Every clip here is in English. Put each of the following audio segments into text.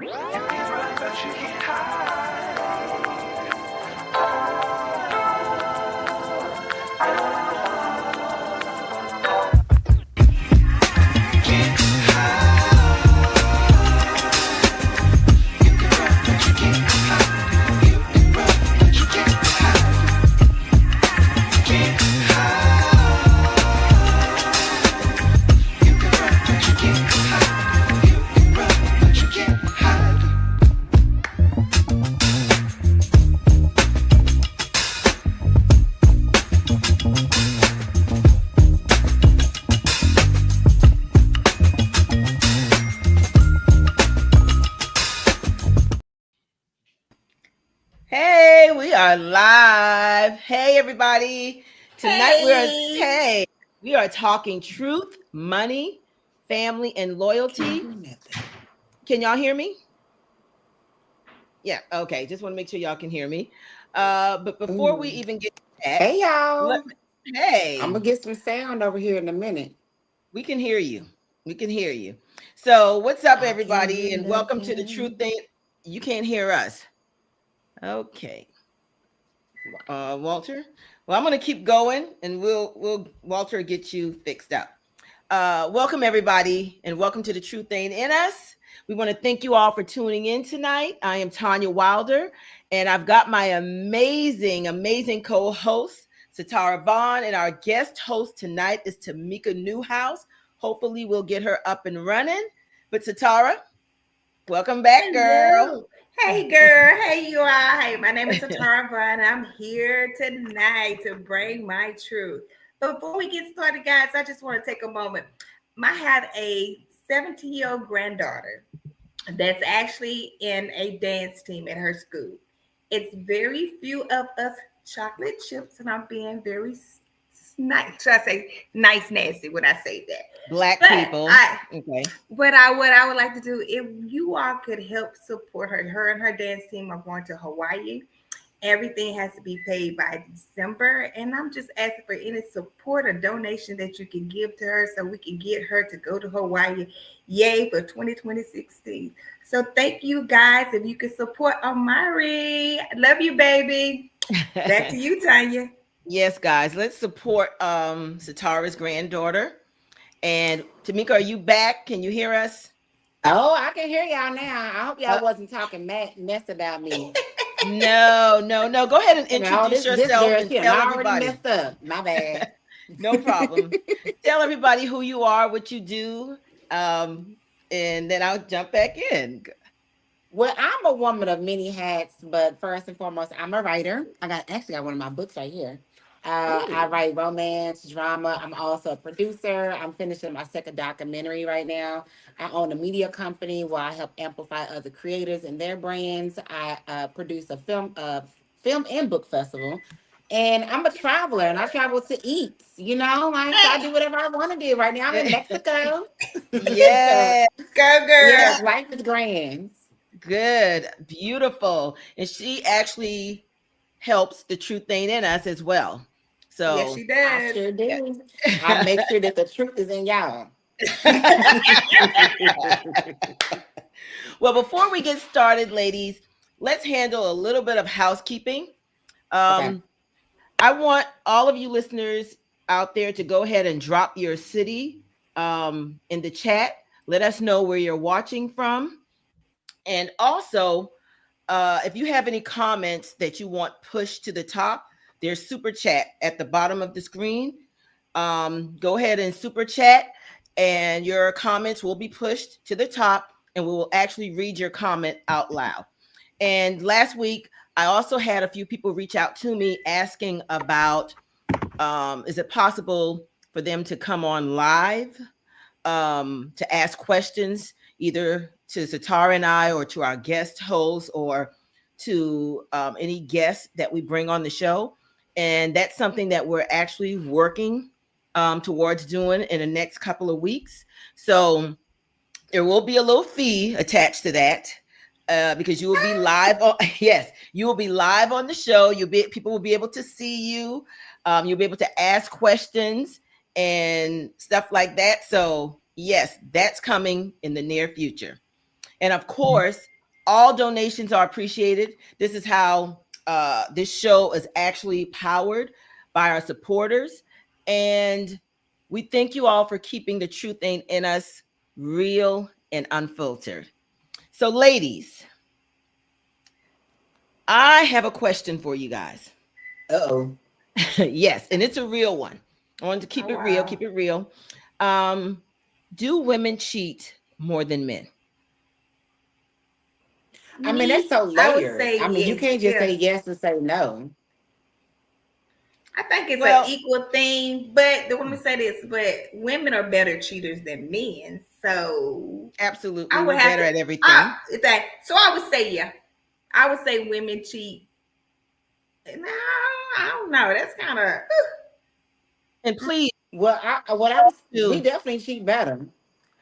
Hey, we are live. Hey, everybody. Tonight we are talking truth, money, family, and loyalty. Can y'all hear me? Yeah, okay. Just want to make sure y'all can hear me. But before we even get to that, Hey y'all. Hey. I'm gonna get some sound over here in a minute. We can hear you. We can hear you. So, what's up, everybody? And welcome to the Truth Thing. You can't hear us. Okay. Walter. Well, I'm going to keep going, and we'll Walter get you fixed up. Welcome everybody, and welcome to the Truth Ain't in Us. We want to thank you all for tuning in tonight. I am Tonya Wilder, and I've got my amazing co-host Sitara Vaughn, and our guest host tonight is Tamika Newhouse. Hopefully, we'll get her up and running. But Sitara, welcome back, girl. Hey girl, hey you all. Hey, my name is Sitara Vaughn. I'm here tonight to bring my truth. But before we get started, guys, I just want to take a moment. I have a 17-year-old granddaughter that's actually in a dance team at her school. It's very few of us chocolate chips, and I'm being very nice. Should I say nice, nasty when I say that? Black people. Okay. What I would like to do, if you all could help support her. Her and her dance team are going to Hawaii. Everything has to be paid by December. And I'm just asking for any support or donation that you can give to her so we can get her to go to Hawaii. Yay for 2026. So thank you guys. If you can support Amari. I love you, baby. Back to you, Tanya. Yes, guys. Let's support Sitara's granddaughter. And Tamika, are you back? Can you hear us? Oh, I can hear y'all now. I hope y'all wasn't talking mess about me. No. Go ahead and introduce yourself and tell everybody. Messed up. My bad. No problem. Tell everybody who you are, what you do, and then I'll jump back in. Well, I'm a woman of many hats, but first and foremost, I'm a writer. I got one of my books right here. I write romance, drama. I'm also a producer. I'm finishing my second documentary right now. I own a media company where I help amplify other creators and their brands. I produce a film and book festival. And I'm a traveler, and I travel to eat. You know, like I do whatever I want to do. Right now, I'm in Mexico. Yeah, go girl. Yeah, life is grand. Good, beautiful, and she actually helps the Truth Ain't in Us as well. So yes, she does. I sure do. I make sure that the truth is in y'all. Well, before we get started, ladies, let's handle a little bit of housekeeping. Okay. I want all of you listeners out there to go ahead and drop your city in the chat. Let us know where you're watching from. And also, if you have any comments that you want pushed to the top, there's super chat at the bottom of the screen. Go ahead and super chat, and your comments will be pushed to the top, and we will actually read your comment out loud. And last week, I also had a few people reach out to me asking about, is it possible for them to come on live to ask questions, either to Sitara and I, or to our guest host, or to any guests that we bring on the show. And that's something that we're actually working towards doing in the next couple of weeks. So there will be a little fee attached to that because you will be live. You will be live on the show. People will be able to see you. You'll be able to ask questions and stuff like that. So yes, that's coming in the near future. And of course, All donations are appreciated. This is how this show is actually powered by our supporters. And we thank you all for keeping the truth ain't in us real and unfiltered. So, ladies, I have a question for you guys. Uh-oh. Yes, and it's a real one. I want to keep it real, keep it real. Do women cheat more than men? I mean, that's so I would layered. say I mean, you yes. can't just say yes and say no. I think it's an equal thing, but the women say this, but women are better cheaters than men. So absolutely, I would we're have better to, at everything. So I would say yeah. I would say women cheat. No, I don't know. That's kind of. And please, Well, we definitely cheat better.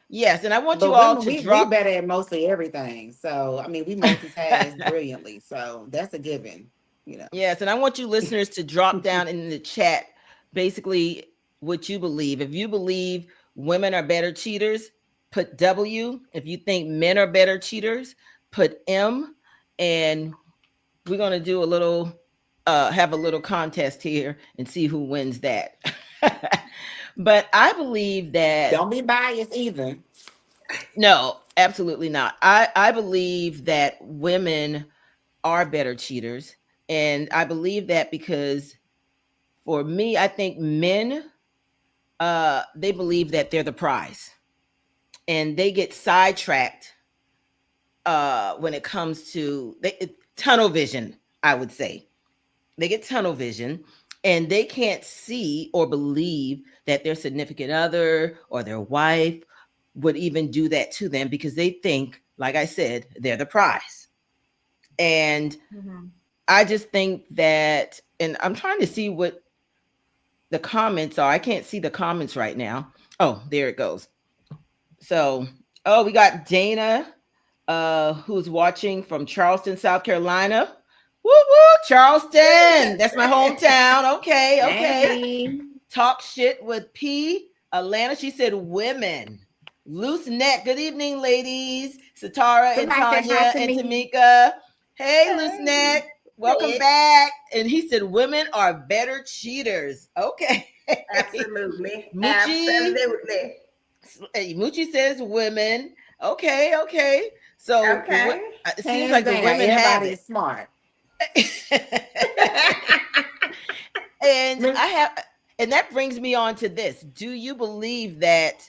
Yes, and I want but you all women, to we drop. better at mostly everything. So I mean, we multitask brilliantly. So that's a given. You know. Yes, and I want you listeners to drop down in the chat basically what you believe. If you believe women are better cheaters, put W. If you think men are better cheaters, put M. And we're going to do a little have a little contest here and see who wins that. But I believe that don't be biased either. No, absolutely not. I believe that women are better cheaters. And I believe that because for me, I think men, they believe that they're the prize. And they get sidetracked when it comes to tunnel vision, I would say. They get tunnel vision and they can't see or believe that their significant other or their wife would even do that to them because they think, like I said, they're the prize. And I just think that, and I'm trying to see what the comments are. I can't see the comments right now. Oh, there it goes. So, we got Dana, who's watching from Charleston, South Carolina. Woo woo, Charleston. That's my hometown. Okay. Hey. Talk shit with P. Atlanta. She said women. Loose neck. Good evening, ladies. Sitara and Tonya and Tamika. Hey, loose neck. Welcome back. And he said women are better cheaters. Okay. Absolutely. Moochie. Absolutely. Moochie says women. Okay. So it seems like the women have it. Everybody is smart. And that brings me on to this. Do you believe that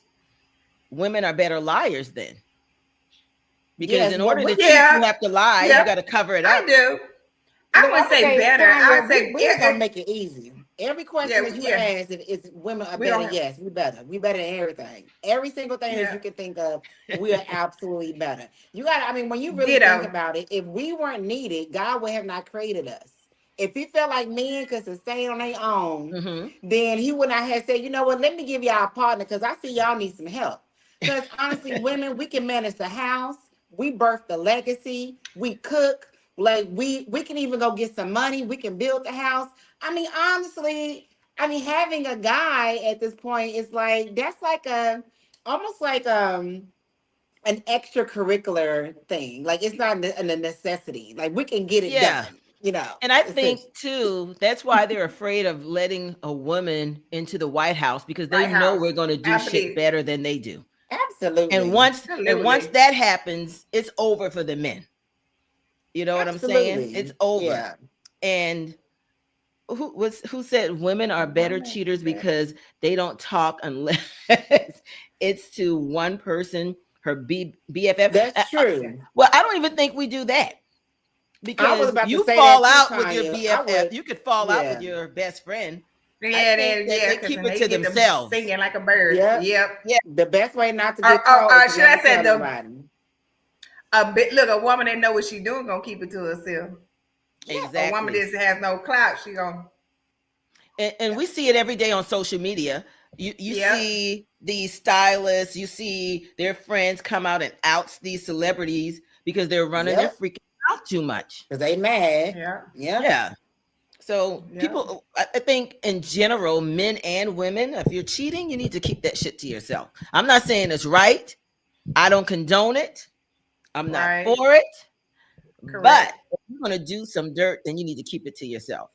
women are better liars then? Because in order to cheat, you have to lie. You got to cover it up. I do. I would say better. I would say we're gonna make it easy. Every question that you ask is women are better. Yes, we better. We better than everything. Every single thing that you can think of, we are absolutely better. You got. I mean, when you really think about it, if we weren't needed, God would have not created us. If he felt like men could sustain on their own, then he would not have said, you know what, let me give y'all a partner because I see y'all need some help. Because honestly, women, we can manage the house, we birth the legacy, we cook, like we can even go get some money, we can build the house. I mean, honestly, having a guy at this point is like, that's like almost like an extracurricular thing. Like it's not a necessity. Like we can get it done. You know, and I think too, that's why they're afraid of letting a woman into the White House because they know we're going to do shit better than they do. Absolutely. And once that happens, it's over for the men. You know what I'm saying? It's over. Yeah. And who said women are better cheaters because they don't talk unless it's to one person, her BFF? That's true. Well, I don't even think we do that. Because you fall out with your BFF, you could fall out with your best friend. They keep it to themselves, singing like a bird. Yep. The best way not to get caught. Should I say a woman that know what she's doing gonna keep it to herself. Exactly. A woman that has no clout, she gonna. And we see it every day on social media. You see these stylists, you see their friends come out and out these celebrities because they're running their freaking out too much because they mad. Yeah. So people, I think in general, men and women, if you're cheating, you need to keep that shit to yourself. I'm not saying it's right. I don't condone it. I'm not for it. But Correct. if you're going to do some dirt, then you need to keep it to yourself.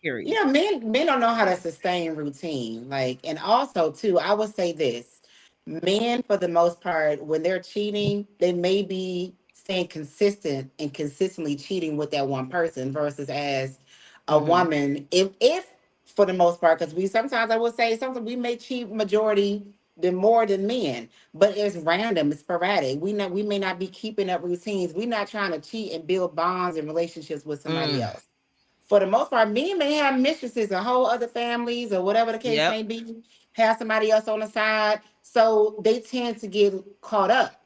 Period. Yeah, men don't know how to sustain routine. Like, and also too, I would say this: men, for the most part, when they're cheating, they may be staying consistent and consistently cheating with that one person, versus as a Mm-hmm. woman, if for the most part, because we sometimes I would say sometimes we may cheat majority than more than men, but it's random, it's sporadic. We may not be keeping up routines. We're not trying to cheat and build bonds and relationships with somebody Mm. else. For the most part, men may have mistresses and whole other families or whatever the case Yep. may be, have somebody else on the side. So they tend to get caught up.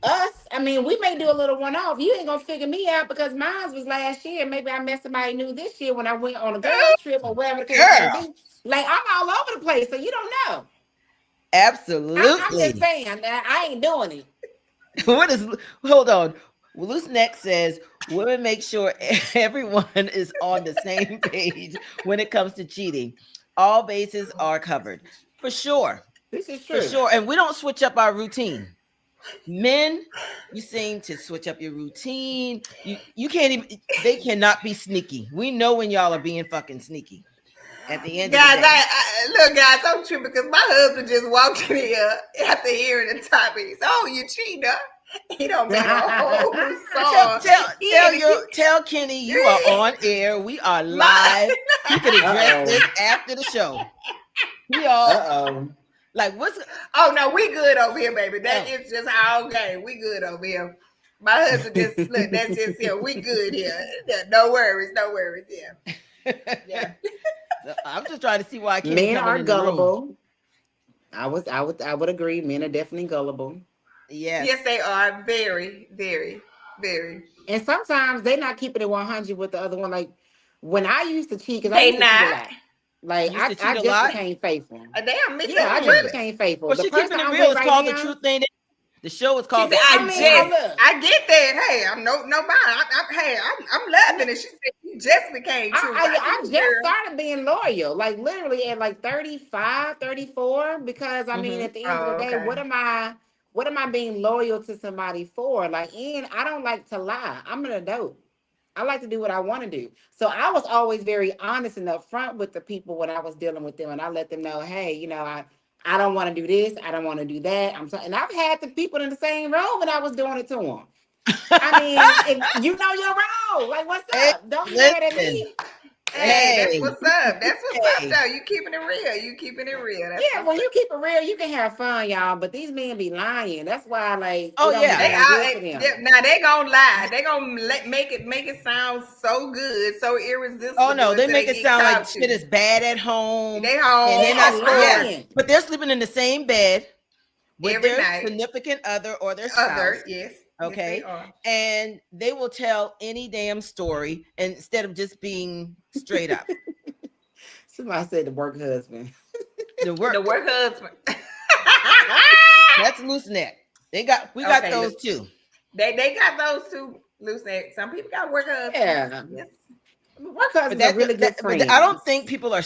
Us, I mean, we may do a little one off. You ain't gonna figure me out because mine was last year. Maybe I met somebody new this year when I went on a girls trip or whatever the case may Girl. be. Like I'm all over the place, so you don't know. I'm just Absolutely. saying that I ain't doing it. What is, hold on. Loose Neck says women make sure everyone is on the same page when it comes to cheating. All bases are covered. For sure. This is For true. sure. And we don't switch up our routine. Men, you seem to switch up your routine. You can't even, they cannot be sneaky. We know when y'all are being fucking sneaky at the end of the Guys, day. look, guys, I'm tripping because my husband just walked in here after hearing the topic. He's, oh, you cheater. He don't made a whole Tell song. tell He tell had your to tell Kenny you are on air. We are my live. You can address Uh this oh. after the show. We all Uh oh. like what's Oh no, we good over here, baby. That oh, is just our game. We good over here. My husband just look, that's just here. We good here. Yeah, no worries, no worries. Yeah. Yeah. So I'm just trying to see why Kenny Men coming are in the room. gullible. I would agree. Men are definitely gullible. Yes, Yes. they are. Very, very, very. And sometimes they're not keeping it 100 with the other one. Like when I used to cheat, because I They used to cheat a not. lot. Like You used to I cheat a just lot. became faithful. Damn, me Yeah, I too. just Mm. Really. became faithful. Well, The she person keeping it I'm real. with It's right called the now, truth ain't it. The show is She called said, the "I truth I mean, ain't oh it. just, look, I get that. Hey, I'm nobody. Hey, I'm loving it." She said, "You just became true." I I get it, just girl. started being loyal, like literally at like 35, 34. Because I mean, Mm-hmm. at the end of the Oh, day, okay. what am I being loyal to somebody for? Like, and I don't like to lie. I'm an adult. I like to do what I want to do. So I was always very honest and upfront with the people when I was dealing with them, and I let them know, hey, I don't want to do this, I don't want to do that. And I've had the people in the same room when I was doing it to them. I mean, if you know your role, like what's Hey, up? Don't be mad at listen. me. Hey, that's Hey, what's up. That's what's up, hey. though. You keeping it real. You keeping it real. That's Yeah, what's when up. you keep it real, you can have fun, y'all. But these men be lying. That's why, like, it Oh don't be yeah. They going are good for them. now. They gonna lie. They gonna make it sound so good, so Oh irresistible no, they until make they it get sound like caught. shit is bad at home, They and home, they're Yeah, not. of Yes, course, lying. but they're sleeping in the same bed with every their night. significant other or their Other, spouse. yes, yes, they Okay, are. and they will tell any damn story instead of just being straight up. Somebody said the work husband. The The work work husband. that's loose neck. We got Okay, those look, too. they got those two loose ends. Some people got work husbands. Yeah, Yes. work But husbands are really good but I don't friends. think people are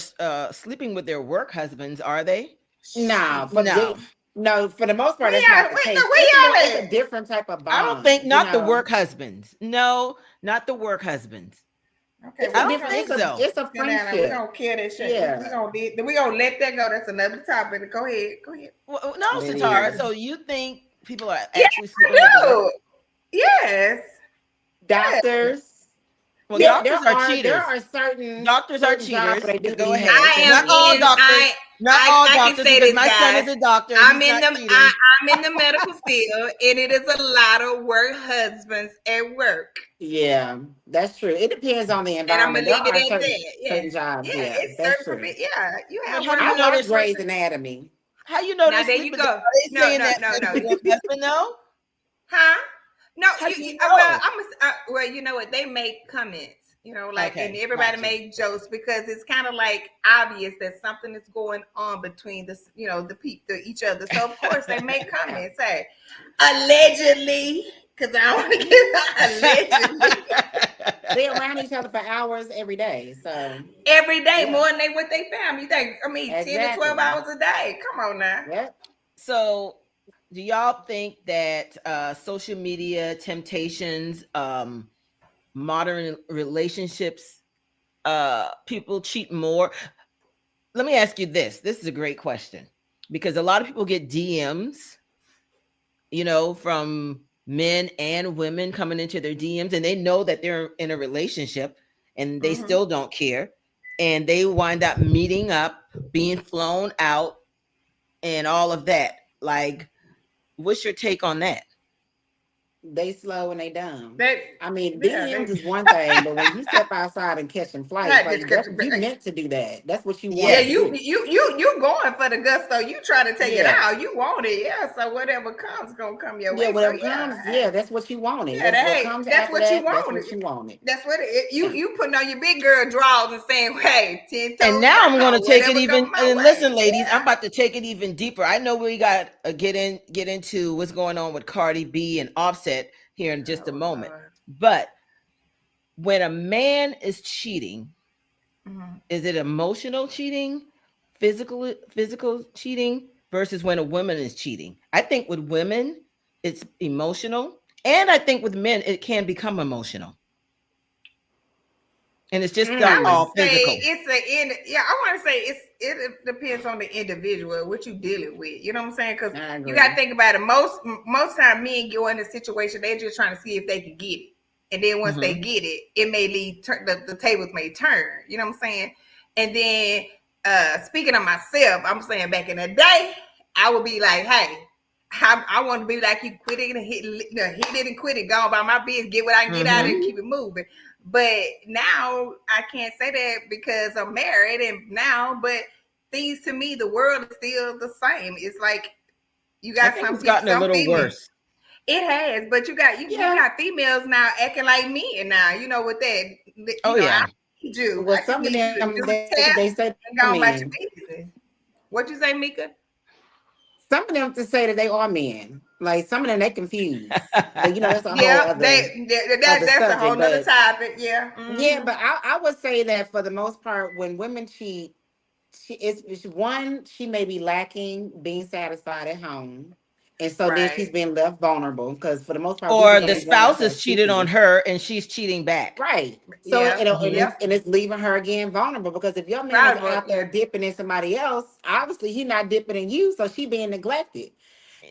sleeping with their work husbands, are they? No, No, no, for the most part, Where that's not y'all? the Wait, no, case. where It's y'all a at? different type of I don't think bond, not the work husbands. No, not the work husbands. Okay, It's I a well don't different. think so. It's a we friendship. gonna kill that shit. We Yeah, gonna let that go. That's another topic. Go ahead. Go ahead. Well, no, it Satara. is. So you think people are Yeah, actually I sleeping with the work? do. Yes. Yes. Doctors. Well, Yes. doctors are There cheaters. are certain Doctors are certain jobs cheaters. where they do Go be ahead. having I am Not all chemistry. in. doctors. Not all I can doctors, say because this, my son guys. is a doctor and I'm he's in not the cheating. I'm in the medical field, and it is a lot of work husbands at work. Yeah, that's true. It depends on the And I'm gonna environment. There leave it are at certain that. certain Yes. jobs. Yeah, Yeah, it's that's certain true. yeah, you But have how work do you I know husbands they're watch and work. Grey's Anatomy. how you know Now they're there you sleeping? go. Are they No, saying no, that no, for no. the work husband though? Huh? No, How do you well, know? well, you know what? They make comments, like, and Okay, everybody got you. make jokes because it's kind of like obvious that something is going on between each other. So of course they make Yeah. comments, hey, allegedly, because I don't want to get allegedly They're around each other for hours every day. So every day yeah, more than they with their family. You think? I mean, 10 to 12 exactly. hours a day. Come on now. Yep. So do y'all think that social media temptations, modern relationships, people cheat more? Let me ask you this. This is a great question because a lot of people get DMs, from men and women coming into their DMs, and they know that they're in a relationship and they Mm-hmm. still don't care. And they wind up meeting up, being flown out, and all of that. Like, what's your take on that? They slow and they dumb. That I mean, yeah, DMs is one thing, but when you step outside and catching flights, not like you meant to do that. That's what you yeah, want to Yes, do. you going for the gusto. You try to take it Yeah. out. You want it, yeah. So whatever comes gonna come your Yeah, way. So whatever comes, yeah, that's what you wanted. yeah, That's what hey, comes that's after what you that. That's wanted. what you wanted. That's what you putting on your big girl drawers and saying, "Hey, 10 and toes now I'm going to down, take it whatever even. come my And way." listen, ladies, I'm about to take it even deeper. I know we got to get into what's going on with Cardi B and Offset here in just a Oh moment. Lord. But when a man is cheating, Mm-hmm. is it emotional cheating, physical cheating versus when a woman is cheating? I think with women it's emotional, and I think with men it can become emotional, and it's just I not would all Mm, say physical. it's a in. Yeah, I want to say it depends on the individual what you dealing with. You know what I'm saying? Because I you got to agree. think about it. Most time, men go in a situation they're just trying to see if they can get it, and then once they Hmm. get it, it may lead the tables may turn. You know what I'm saying? And then speaking of myself, I'm saying back in the day, I would be like, hey. I want to be like you, quit it and hit it and quit it, go on by my business, get what I can get out of it, and Hmm. keep it moving. But now I can't say that because I'm married and now, but things to me, the world is still the same. It's like you I got think some it's people, gotten a some little female. worse. It has, but you Yeah. got females now acting like men now. You know with that, Oh I yeah. need you. Well, I just some of need you to them do the they test say and they're go about men. your business. What you say, Mika? Some of them to say that they are men. Like some of them they confused. But that's a whole Yeah, other that's a whole subject. nother But topic. Yeah. yeah, Mm-hmm. but I would say that for the most part, when women cheat, it's one, she may be lacking being satisfied at home. And so then she's Right. being left vulnerable because for the most part, women Or don't the be wanting to spouse start has cheated on speaking. her and she's cheating back. Right. So Yeah. Hmm. and it's leaving her again vulnerable because if your man is Probably. out there Yeah. dipping in somebody else, obviously he's not dipping in you, so she being neglected.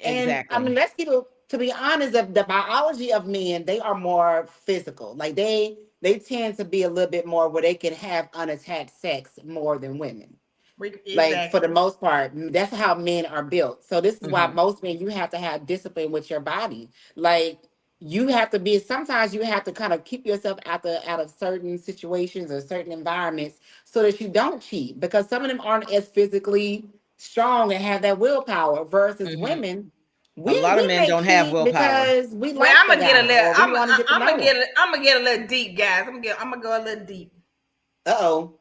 And I mean, Exactly. let's get to be honest, of the biology of men, they are more physical. Like they tend to be a little bit more where they can have unattached sex more than women. Like for the Exactly. most part, that's how men are built. So this is why Hmm. most men, you have to have discipline with your body. Like you have to be, sometimes you have to kind of keep yourself out of certain situations or certain environments so that you don't cheat, because some of them aren't as physically strong and have that willpower versus Hmm. women. A lot of We men may don't have cheat willpower. because we Well, like I'm the gonna get a guy little. or we want to get to I'm gonna know him. get a little deep, guys. I'm gonna go a little deep. Uh-oh.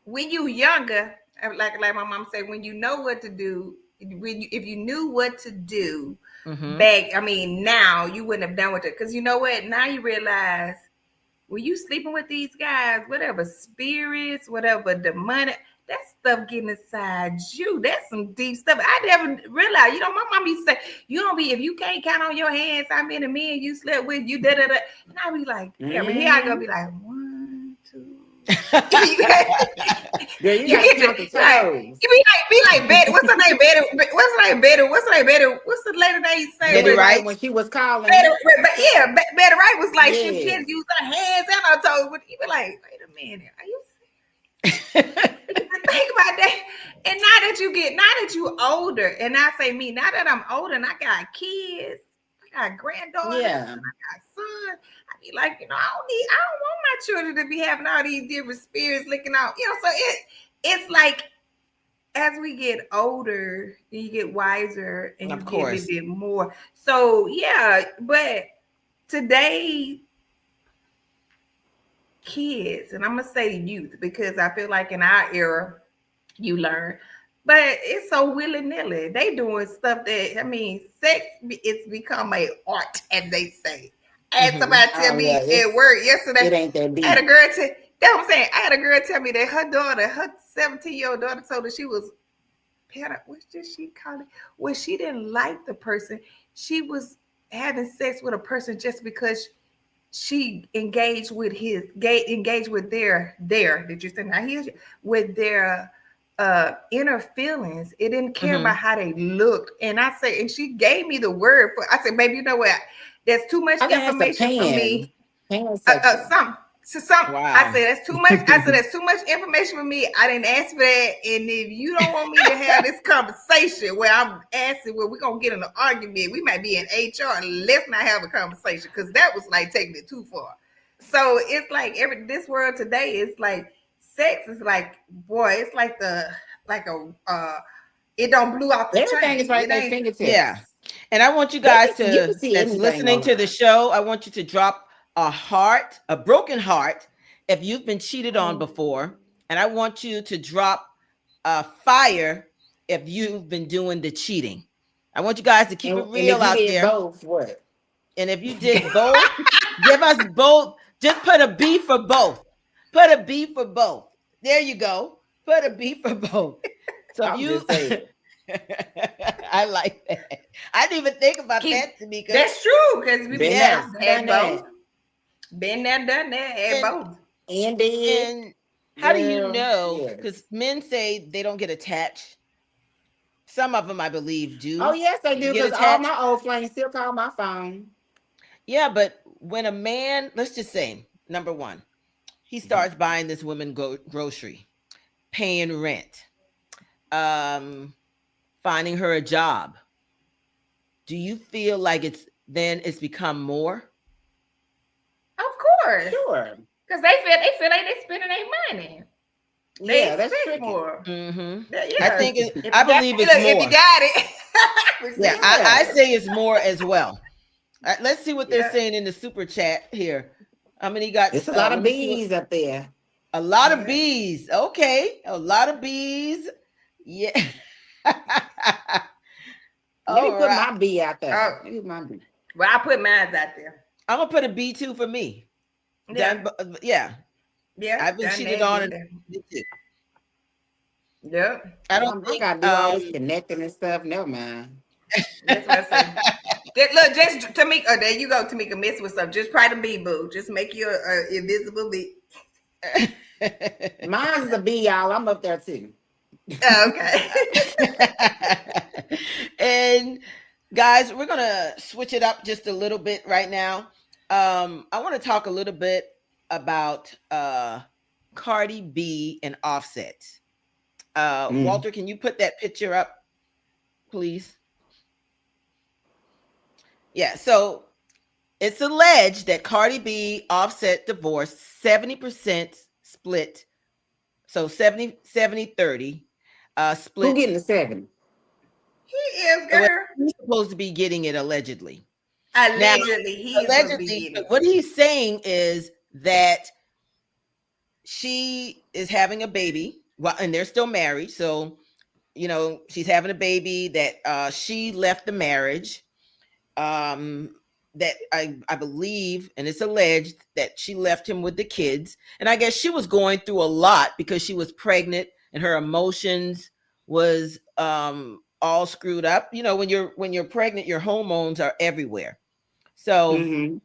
When you younger, like my mom said, when you know what to do, if you knew what to do Hmm. back, I mean, now you wouldn't have done with it because you know what? Now you realize when you sleeping with these guys, whatever spirits, whatever demonic, that stuff getting inside you. That's some deep stuff. I never realized. My mom used to say, "You don't be if you can't count on your hands how many men you slept with. You da da da." And I be like, "Yeah," but here I go, Mm-hmm. be like, 1, 2. Girl, you You gotta get count the like toes. you be like Betty. What's her name? Betty. What's her name? Betty. What's her name? Betty. What's the lady name you say Betty Betty with Wright, Wright. when she was calling. Betty? But yeah, Betty Wright was like she Yes. can't use her hands and her toes. But you be like, wait a minute, are you? Think about that. And now that you older, and I say me, now that I'm older and I got kids, I got granddaughters, Yeah. and I got sons. I be like, I don't want my children to be having all these different spirits looking out. So it's like as we get older, you get wiser and you Of get a little course. bit more. So yeah, but today kids, and I'm gonna say youth because I feel like in our era you learn. But it's so willy nilly. They doing stuff that sex it's become a art, as they say. I had Hmm. somebody tell Oh yeah. me at work yesterday. It ain't that I had a deep. girl tell. That's what I'm saying. I had a girl tell me that her 17-year-old daughter, told her she was what did she call it? When she didn't like the person, she was having sex with a person just because she engaged with engaged with their did you say now here's with their inner feelings. It didn't care about how they looked. And I said, and she gave me the word for, I said, baby, you know what, there's too much I think that's the information for me. pansexual. Some I Wow. said that's too much. I said that's too much information for me. I didn't ask for that. And if you don't want me to have this conversation where I'm asking, well, we're gonna get in an argument. We might be in HR. Let's not have a conversation because that was like taking it too far. So it's like this world today is like sex is like, boy, it's like it don't blew out the Everything is chain. right It at their ain't. fingertips. Yeah. And I want you They guys can, you can to, see that's anything listening to the online. show, I want you to drop a heart, a broken heart, if you've been cheated on before. And I want you to drop a fire if you've been doing the cheating. I want you guys to keep it And if real you out did there. both, what? And if you did both, give us both. Just put a B for both. Put a B for both. There you go. Put a B for both. So if I'm you, just saying. I like that. I didn't even think about that, Tamika. That's true because we Been Yes. there, had done both. that. Been there, done that, had And both. And did. and how do you Girl, know? yes. Because men say they don't get attached. Some of them, I believe, Oh, do. yes, they do, Get because all attached. my old flames still call my phone. Yeah, but when a man, let's just say, number one, he starts buying this woman grocery, paying rent, finding her a job. Do you feel like it's become more? Of course. Sure. Because they feel like they spending their money. They Yeah, that's expect tricky. more. Mm-hmm. Yeah. I think If you I got believe it, it's look, if you more. got it. Yeah, See? I say it's more as well. Let's see what they're Yeah. saying in the super chat here. How many got? It's a lot Let of me see. bees up there. A lot of Yeah. bees. Okay, a lot of bees. Yeah. Let me All put right. my bee out there. Oh, Let me put my bee. well, I put mine out there. I'm gonna put a B2 for me. Yeah. Done. Yeah, Yeah. I've been Done cheated that, on, did and that. B2. Yep. I don't I think. gotta do all this connecting and stuff. Never mind. That's what I say. Look, just Tamika. Oh, there you go, Tamika. Miss with stuff. Just try to be boo. Just make you a invisible bee. Mine's is a bee, y'all. I'm up there too. Okay. And guys, we're gonna switch it up just a little bit right now. I want to talk a little bit about Cardi B and Offset. Walter, can you put that picture up, please? Yeah, so it's alleged that Cardi B Offset divorce 70% split. So 70-30 split. Who getting the 7? He is, Well, girl. he's supposed to be getting it allegedly. Allegedly, he is supposed to be Allegedly, getting but it. what he's saying is that she is having a baby, well, and they're still married. So, she's having a baby that she left the marriage. That I believe, and it's alleged that she left him with the kids. And I guess she was going through a lot because she was pregnant and her emotions was all screwed up. When you're pregnant, your hormones are everywhere. So,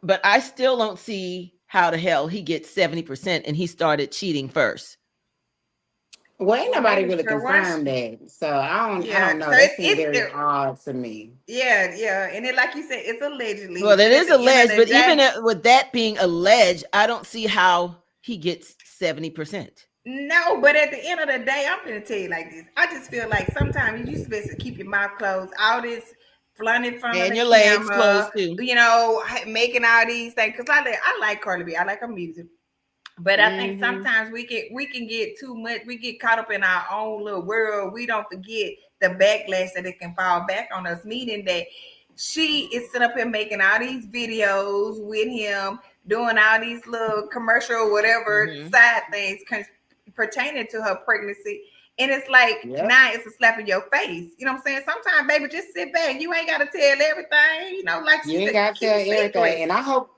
but I still don't see how the hell he gets 70% and he started cheating first. Well, ain't nobody really Sure confirmed that, so I don't know. So That seems very odd to me. yeah, and then like you said, it's allegedly. Well, it At is the end of alleged, the but day- even with that being alleged, I don't see how he gets 70%. No, but at the end of the day, I'm gonna tell you like this. I just feel like sometimes you supposed to keep your mouth closed. All this flaunting in front of And the your legs camera, closed too. making all these things. Because I like Cardi B. I like her music. But I think sometimes we can get too much. We get caught up in our own little world. We don't forget the backlash that it can fall back on us. Meaning that she is sitting up here making all these videos with him, doing all these little commercial whatever side things pertaining to her pregnancy. And it's like now it's a slap in your face. You know what I'm saying? Sometimes, baby, just sit back. You ain't gotta tell everything. Like you ain't gotta tell everything. And I hope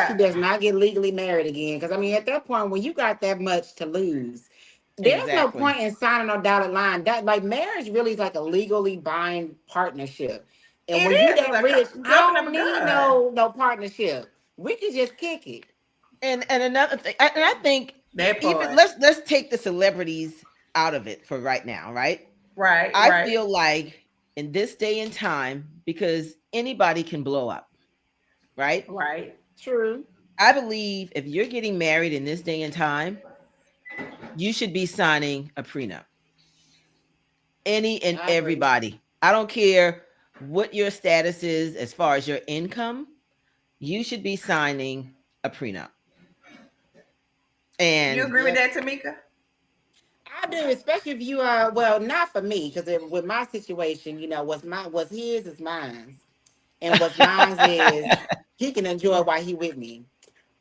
she does not get legally married again. Because I mean, at that point, when you got that much to lose, There's no Exactly. point in signing no dotted line. That like marriage really is like a legally bind partnership. It And when you is. It's that a rich, I government don't of need God. no partnership. We can just kick it. And another thing, and I think That even part. let's take the celebrities out of it for right now, right? Right, I right, feel like in this day and time, because anybody can blow up, right? right. True. I believe if you're getting married in this day and time, you should be signing a prenup. Any and I agree. everybody. I don't care what your status is as far as your income, you should be signing a prenup. You And agree with Yep. that, Tamika? I do, especially if you are well, not for me, because with my situation, what's his is mine. And what's mine is he can enjoy while he with me.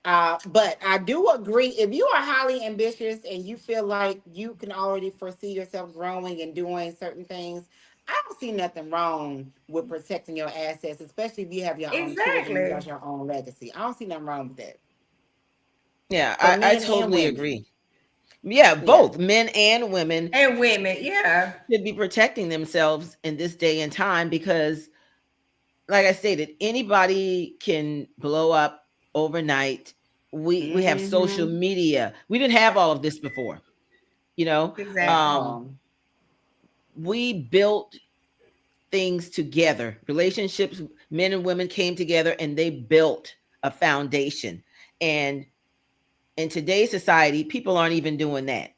But I do agree if you are highly ambitious and you feel like you can already foresee yourself growing and doing certain things, I don't see nothing wrong with protecting your assets, especially if you have your own children, you got Exactly. your own legacy. I don't see nothing wrong with that yeah, for I men and totally women. agree. Yeah, Yeah. both men and women And women, yeah. should be protecting themselves in this day and time because, like I stated, anybody can blow up overnight. We have social Mm-hmm. media. We didn't have all of this before, you know. At Exactly. Um, all. we built things together. Relationships, men and women came together and they built a foundation. And in today's society, people aren't even doing that.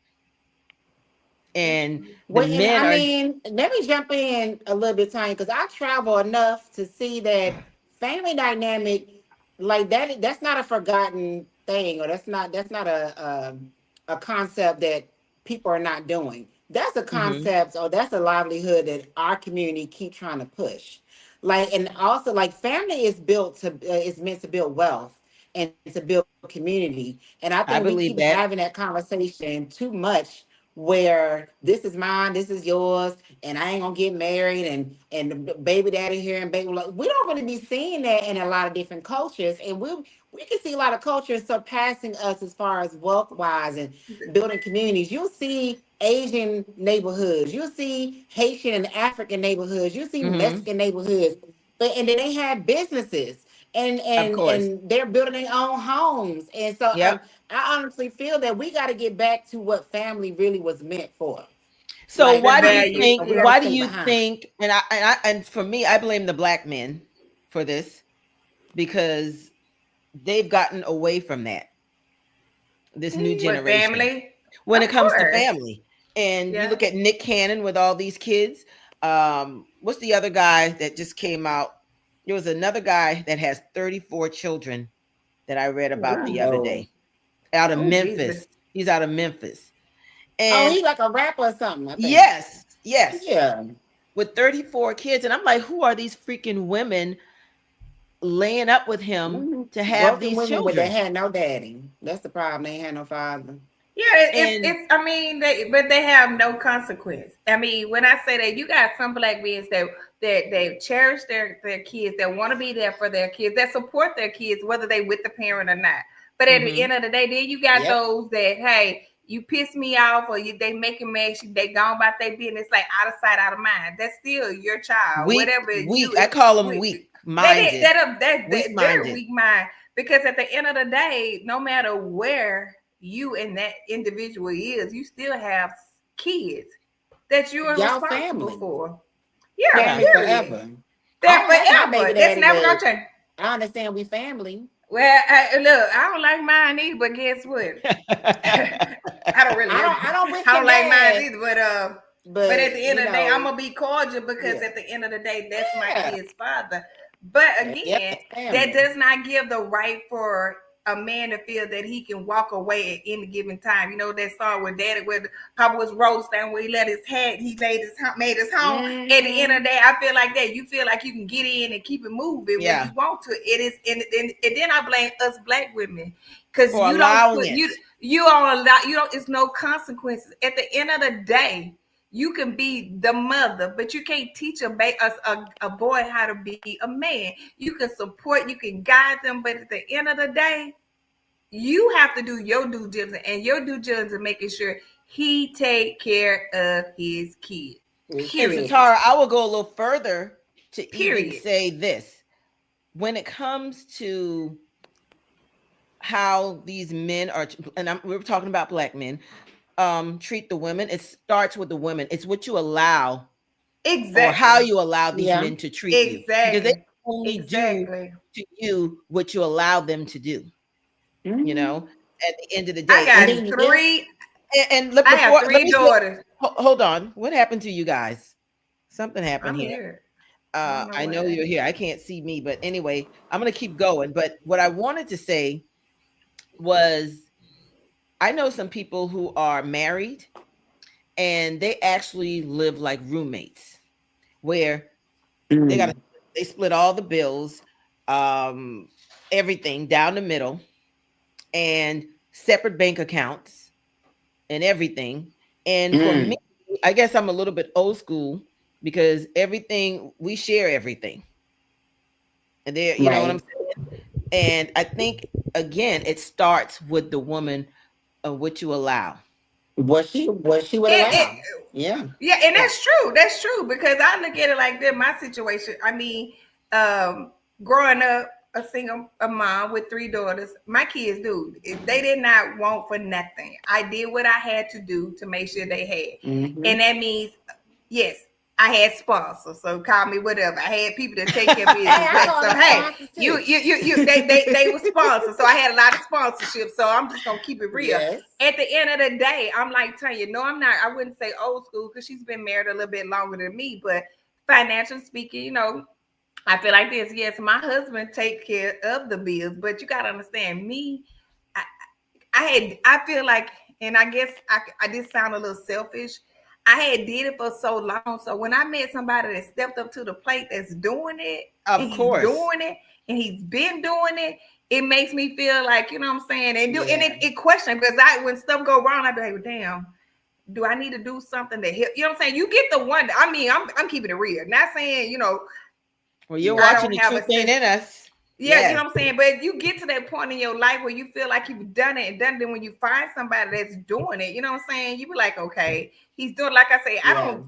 And the Well, and men I are, mean, let me jump in a little bit, Tanya, because I travel enough to see that family dynamic, like that's not a forgotten thing, or that's not a concept that people are not doing. That's a mhm, concept, or that's a livelihood that our community keep trying to push. Like, and also like family is meant to build wealth and to build community. And I think I we keep believe having that. that conversation too much where this is mine, this is yours, and I ain't gonna get married, and the baby daddy here and baby like we don't really be seeing that in a lot of different cultures, and we can see a lot of cultures surpassing us as far as wealth wise and building communities. You'll see Asian neighborhoods, you'll see Haitian and African neighborhoods, you'll see Mhm, Mexican neighborhoods, but and then they have businesses and of and course. and they're building their own homes, and so Yep. I honestly feel that we got to get back to what family really was meant for. So Like The why do you value. we think? got to Why Yeah. do stay you behind. think? And for me, I blame the black men for this because they've gotten away from that. This new Mm, With generation, family, when of it comes to course. family, and you Yeah. look at Nick Cannon with all these kids. What's the other guy that just came out? There was another guy that has 34 children that I read about Ooh. the other no. day out of Oh, Jesus. Memphis. He's out of Memphis. Oh, And he like a rapper or something, I think. yes, yes, Yeah. with 34 kids. And I'm like, who are these freaking women laying up with him Mhm. to have Broken these women, but they children? had no daddy. That's the problem. They ain't had no father. Yeah, And it's. I mean, but they have no consequence. I mean, when I say that, you got some black men that they cherish their kids, that want to be there for their kids, that support their kids, whether they with the parent or not. But at the mhm, end of the day, then you got Yep. those that hey, you piss me off, or they making mad, they gone about their business, like out of sight, out of mind. That's still your child, weak, whatever weak. you. I call them We, weak that is minded, weak that very minded. weak mind, because at the end of the day, no matter where you and that individual is, you still have kids that you are Y'all responsible family. for. Yeah, Yeah. Family period. forever. I That don't like my baby forever. That's daddy, never gonna but change. I understand we family. Well, look, I don't like mine either, but guess what? I don't really. I don't wish I don't him like mine bad, either, but at but the end of the day, I'm gonna be cordial because yeah. at the end of the day, that's my Yeah. kid's father. But Yep, again, that's that family. does not give the right for a man to feel that he can walk away at any given time. You know that song where Daddy, where Papa was roasting, where he let his hat, he made his home. At the end of Hmm. the day, I feel like that. You feel like you can get in and keep it moving when Yeah, you want to. It is, and then I blame us black women because for you don't allowing put it. you don't allow you don't. It's no consequences. At the end of the day, you can be the mother, but you can't teach a boy how to be a man. You can support, you can guide them, but at the end of the day, you have to do your due diligence, and your due diligence is making sure he take care of his kid. And Period. Sitara, I will go a little further to even Period. say this. When it comes to how these men are, and we were talking about black men, treat the women, it starts with the women. It's what you allow or how Exactly. you allow these Yeah. men to treat you, because they Exactly. only do Exactly. to you what you allow them to do. You Mhm. know, at the end of the I day, And got then yeah, three. look, I have before let three me daughters. hold on. What happened to you guys? Something happened I'm here. here. I don't know I what know you're happened. here. I can't see me, but anyway, I'm gonna keep going. But what I wanted to say was, I know some people who are married and they actually live like roommates, where they got mm, they split all the bills, um, everything down the middle, and separate bank accounts and everything. And for me, mm, I guess I'm a little bit old school because everything we share everything, and there, you know what I'm right. saying. And I think again, it starts with the woman of what you allow. What she would And allow. Yeah. yeah, and Yeah, that's true. That's true because I look at it like that. My situation. I mean, um, growing up a single a mom with three daughters, my kids do. If they did not want for nothing, I did what I had to do to make sure they had, Mm-hmm. and that means yes. I had sponsors, so call me whatever. I had people to take care of Hey, business. I Like, call so them hey, sponsors you, too. they were sponsors. So I had a lot of sponsorship. So I'm just gonna keep it real. Yes. At the end of the day, I'm like Tonya, no, I'm not. I wouldn't say old school because she's been married a little bit longer than me, but financially speaking, I feel like this. Yes, my husband take care of the bills, but you gotta understand me. I, I feel like, and I guess I did sound a little selfish. I had did it for so long. So when I met somebody that stepped up to the plate that's doing it and of he's course. doing it and he's been doing it, it makes me feel like, you know what I'm saying? And Yeah. it question because when stuff go wrong, I be like, well, damn, do I need to do something to help? You know what I'm saying? You get the one. I mean, I'm keeping it real. Not saying, Well, you're Yeah. I watching don't the have truth a ain't sense. in us. Yeah, you Yes. know what I'm saying? But you get to that point in your life where you feel like you've done it and done it. Then when you find somebody that's doing it, you know what I'm saying? You be like, okay, he's doing, like I say, Yeah.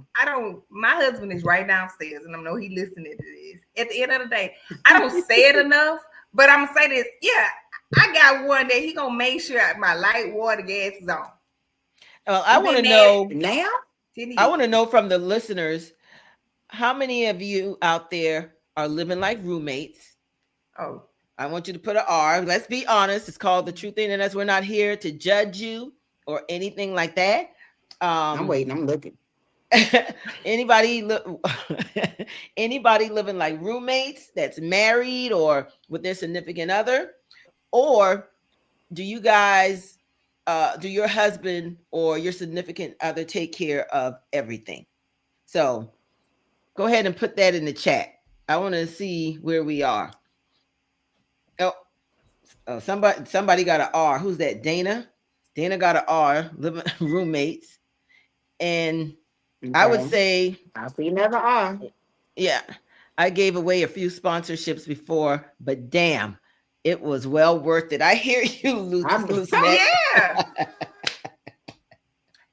my husband is right downstairs and I know he listening to this. At the end of the day, I don't say it enough, but I'm gonna say this. Yeah, I got one that he gonna make sure my light, water, gas is on. Well, He been mad at Now? 10 I want years. to know from the listeners, how many of you out there are living like roommates? Oh, I want you to put an R. Let's be honest. It's called the truth ain't in us. We're not here to judge you or anything like that. I'm Um, waiting. I'm looking. anybody anybody living like roommates that's married or with their significant other, or do you guys do your husband or your significant other take care of everything? So go ahead and put that in the chat. I want to see where we are. Oh, somebody got an R. Who's that? Dana got an R. Living roommates. And I would Okay. say, I see never are. yeah, I gave away a few sponsorships before, but damn, it was well worth it. I hear you, I'm Lucinette. yeah.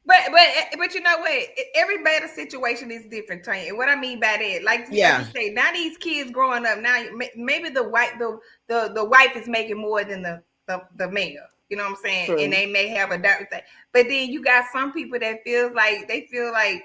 But you know what? Everybody's situation is different, Tanya. And what I mean by that, like you Yeah. say, now these kids growing up, now maybe the wife is making more than the male. You know what I'm saying? And true. they may have a different thing. But then you got some people that feel like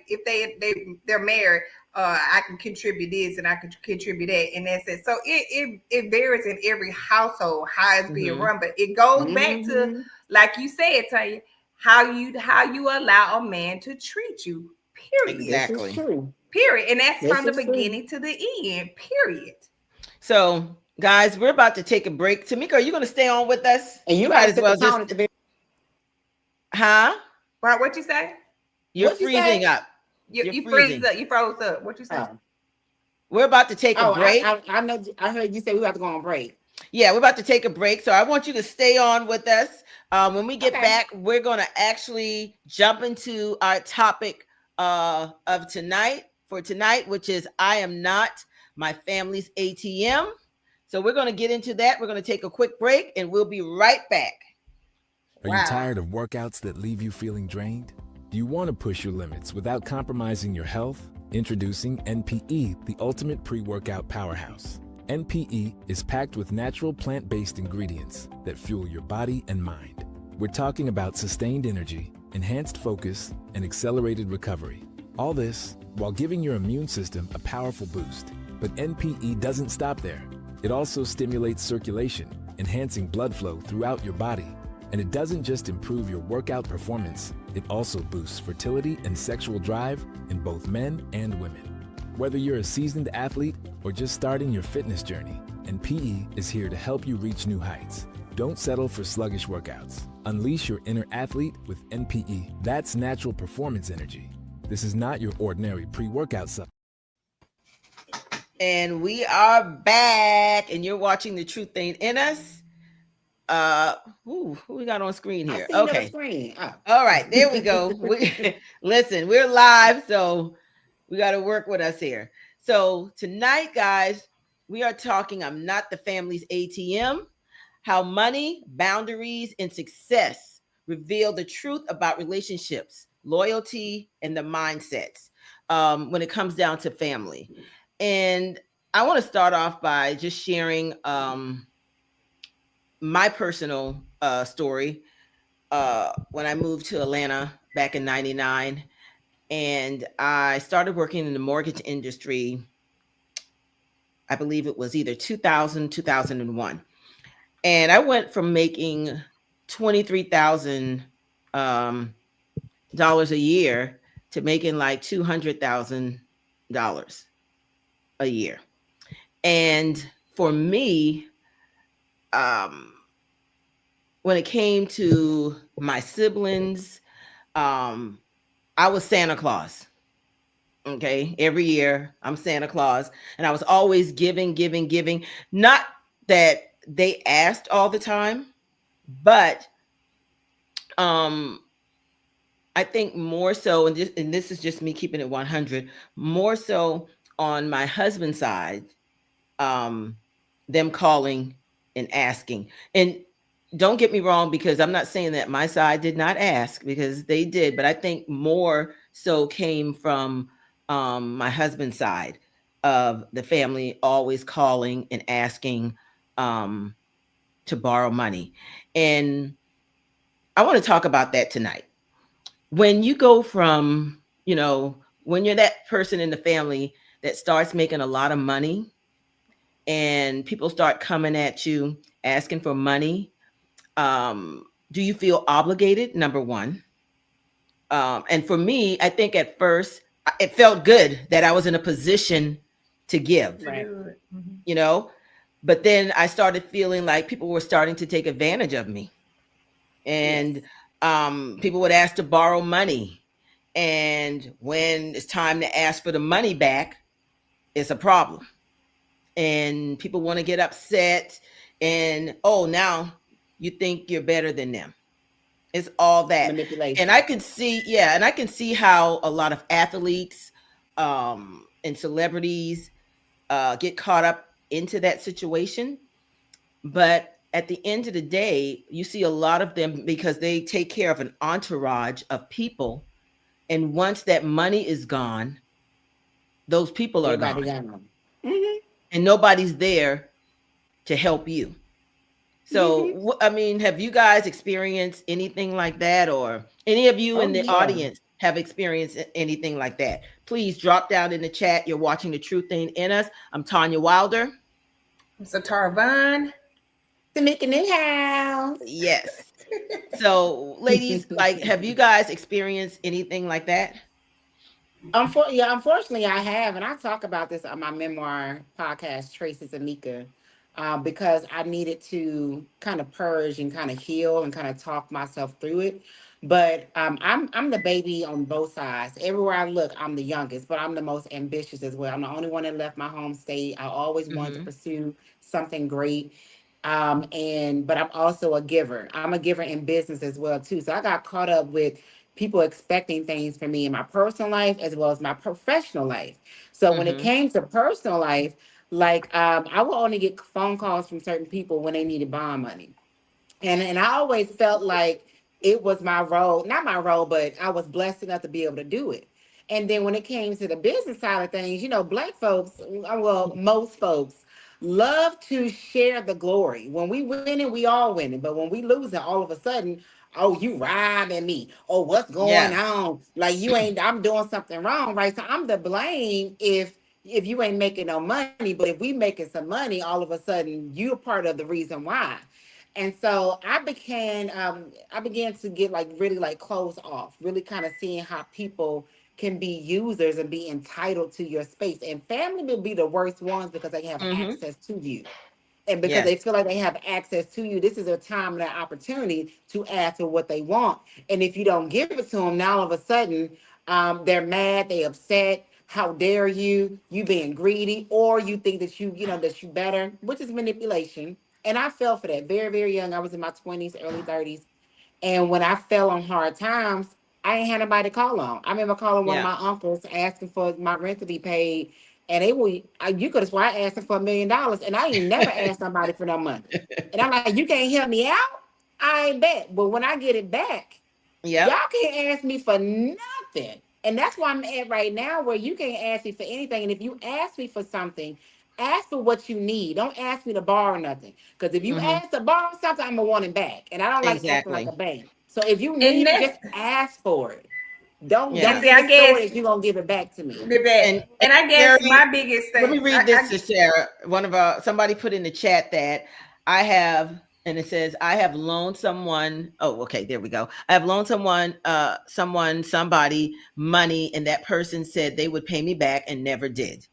if they're married, I can contribute this and I can contribute that, and that's it. So it varies in every household how it's being Mm-hmm. run, but it goes back to, Mm-hmm. like you said, Tanya, how you allow a man to treat you. Period. This is Exactly. true. Period. And that's This from the is true. beginning to the end. Period. So, guys, we're about to take a break. Tamika, are you going to stay on with us? And you You got might to as set the well tone at just, the very. huh? Right? What you say? You're What'd you freezing say? up. You You're you freeze freezing. up. You froze up. What you say? Oh, We're about to take a oh, break. I know. I heard you say we have to go on break. Yeah, we're about to take a break. So I want you to stay on with us. When we get Okay. back, we're going to actually jump into our topic of tonight for tonight, which is I am not my family's ATM. So we're going to get into that. We're going to take a quick break and we'll be right back. Are you Wow. tired of workouts that leave you feeling drained? Do you want to push your limits without compromising your health? Introducing NPE, the ultimate pre-workout powerhouse. NPE is packed with natural plant-based ingredients that fuel your body and mind. We're talking about sustained energy, enhanced focus, and accelerated recovery. All this while giving your immune system a powerful boost. But NPE doesn't stop there. It also stimulates circulation, enhancing blood flow throughout your body. And it doesn't just improve your workout performance, it also boosts fertility and sexual drive in both men and women. Whether you're a seasoned athlete or just starting your fitness journey, NPE is here to help you reach new heights. Don't settle for sluggish workouts. Unleash your inner athlete with NPE. That's natural performance energy. This is not your ordinary pre-workout supplement. And we are back, and you're watching The Truth Ain't in Us. Who we got on screen here? Okay. Screen. Oh. All right, there we go. Listen, we're live, so we got to work with us here. So tonight, guys, we are talking I'm Not the Family's ATM, how money, boundaries, and success reveal the truth about relationships, loyalty, and the mindsets when it comes down to family. And I want to start off by just sharing my personal story when I moved to Atlanta back in 99. And I started working in the mortgage industry. I believe it was either 2000, 2001. And I went from making $23,000 a year to making like $200,000 a year. And for me, when it came to my siblings, I was Santa Claus. Okay. Every year I'm Santa Claus, and I was always giving. Not that they asked all the time, but I think more so, and this is just me keeping it 100, more so on my husband's side, them calling and asking. And don't get me wrong, because I'm not saying that my side did not ask, because they did, but I think more so came from my husband's side of the family, always calling and asking to borrow money. And I want to talk about that tonight. When you go from, when you're that person in the family that starts making a lot of money and people start coming at you asking for money, do you feel obligated? Number one. And for me, I think at first it felt good that I was in a position to give, Right. but then I started feeling like people were starting to take advantage of me. And people would ask to borrow money. And when it's time to ask for the money back, it's a problem. And people want to get upset. And, now you think you're better than them. It's all that. Manipulation. And I can see how a lot of athletes and celebrities get caught up into that situation. But at the end of the day, you see a lot of them because they take care of an entourage of people. And once that money is gone, those people are gone. Mm-hmm. And nobody's there to help you. So, have you guys experienced anything like that, or any of you in the audience have experienced anything like that? Please drop down in the chat. You're watching The Truth Ain't in Us. I'm Tonya Wilder. I'm Sitara Vaughn. The Nick in the house. Yes. So, ladies, have you guys experienced anything like that? Unfortunately, I have, and I talk about this on my memoir podcast, Traces of Mika, because I needed to kind of purge and kind of heal and kind of talk myself through it. But I'm the baby on both sides. Everywhere I look, I'm the youngest, but I'm the most ambitious as well. I'm the only one that left my home state. I always wanted to pursue something great. But I'm also a giver. I'm a giver in business as well too. So I got caught up with people expecting things from me in my personal life as well as my professional life. So when it came to personal life, I will only get phone calls from certain people when they needed bond money. And I always felt like it was my role, not my role, but I was blessed enough to be able to do it. And then when it came to the business side of things, Black folks, well, most folks love to share the glory. When we winning, we all winning. But when we losing, all of a sudden, oh, you robbing me. Oh, what's going Yeah. on? Like I'm doing something wrong, right? So I'm to blame if you ain't making no money. But if we making some money, all of a sudden you're part of the reason why. And so I began to get like really like closed off, really kind of seeing how people can be users and be entitled to your space. And family will be the worst ones because they have Mm-hmm. access to you. And because Yes. they feel like they have access to you, this is a time and an opportunity to ask for what they want. And if you don't give it to them, now all of a sudden, they're mad, they upset. How dare you? You being greedy, or you think that that you better, which is manipulation. And I fell for that very, very young. I was in my 20s, early 30s. And when I fell on hard times, I ain't had nobody to call on. I remember calling one of Yeah. my uncles asking for my rent to be paid. And you could have sworn I asked him for $1 million. And I ain't never asked somebody for no money. And I'm like, you can't help me out? I ain't bet. But when I get it back, Yep. y'all can't ask me for nothing. And that's why I'm at right now, where you can't ask me for anything. And if you ask me for something, ask for what you need. Don't ask me to borrow nothing. Because if you Mm-hmm. ask to borrow something, I'm gonna want it back. And I don't like acting like Exactly. a bank. So if you And need it, that's just ask for it. Don't and Yeah. don't see, get I it stored guess as you're gonna give it back to me. the best. And And I guess Sherry, my biggest let thing, me read this to Sarah. One of our somebody put in the chat that I have, and it says I have loaned someone. Oh, okay, there we go. I have loaned somebody money, and that person said they would pay me back and never did.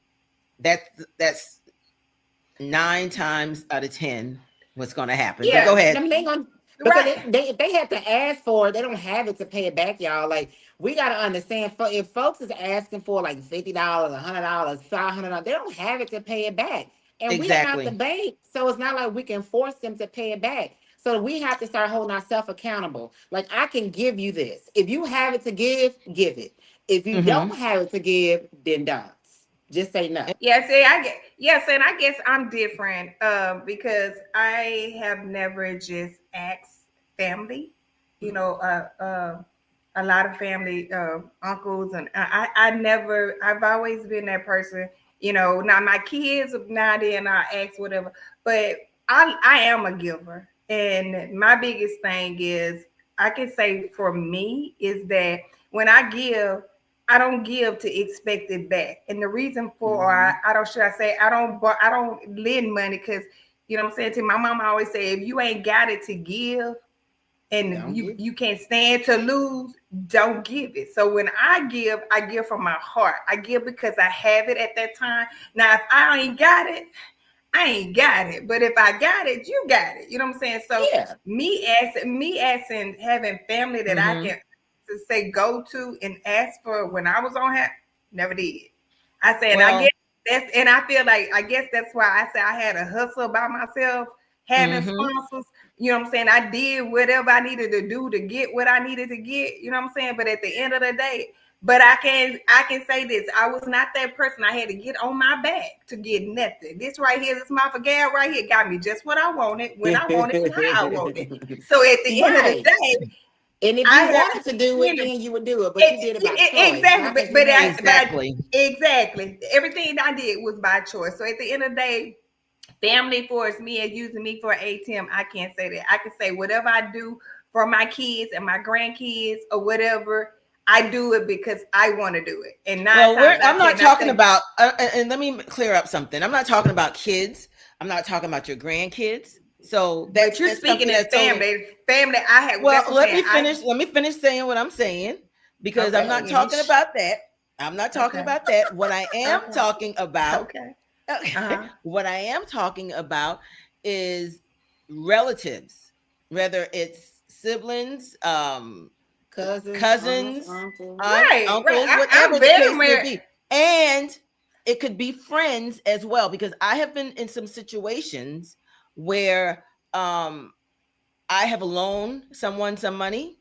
That's 9 times out of 10 what's going to happen. But go yeah, I ahead. mean, they gonna because right. if they have to ask for it, they don't have it to pay it back, y'all. Like we gotta understand, if folks is asking for like $50, $100, $500, they don't have it to pay it back, and we are not the Exactly. bank, so it's not like we can force them to pay it back. So we have to start holding ourselves accountable. Like I can give you this. If you have it to give it. If you Mm-hmm. don't have it to give, then don't. Just say no. Yeah, see, I get yes, and I guess I'm different because I have never just asked family, you know, a lot of family, uncles, and I never, I've always been that person, Now my kids, now then I ask whatever, but I am a giver, and my biggest thing is I can say for me is that when I give. I don't give to expect it back. And the reason for Mhm. I don't should I say I don't lend money because you know what I'm saying to my mama always say if you ain't got it to give and Don't you give. you can't stand to lose, don't give it. So when I give from my heart. I give because I have it at that time. Now if I ain't got it, I ain't got it. But if I got it, you got it. You know what I'm saying? So Yeah. me asking having family that I Mm-hmm. can to say go to and ask for when I was on here, never did. I said I guess Well, that's and I feel like I guess that's why I said I had a hustle by myself, having mm-hmm. sponsors. You know what I'm saying? I did whatever I needed to do to get what I needed to get. You know what I'm saying? But at the end of the day, but I can say this. I was not that person. I had to get on my back to get nothing. This right here, this mouth of gal right here got me just what I wanted, when I wanted, and how I wanted. So at the end of the Right. day, And if I you have wanted to do it, you know, then you would do it. But you did it by choice, exactly. not because you But had to. Exactly. exactly everything I did was by choice. So at the end of the day, family forced me and using me for ATM. I can't say that. I can say whatever I do for my kids and my grandkids or whatever, I do it because I want to do it. And nine Well, times out I'm of not 10, I talking say, about, and let me clear up something. I'm not talking about kids. I'm not talking about your grandkids. So but you're that's speaking something as that's totally. family. Family, I have. Well, That's what I'm let saying. me finish. Let me finish saying what I'm saying because I'm Okay, not talking finish. about that. I'm not talking Okay, about that. What I am okay, talking about, okay. Uh-huh. what I am talking about is relatives, whether it's siblings, Cousins, aunts, cousins, uncles. aunts, Right. uncles, I'm whatever the very case may much. be. And it could be friends as well, because I have been in some situations where I have loaned someone some money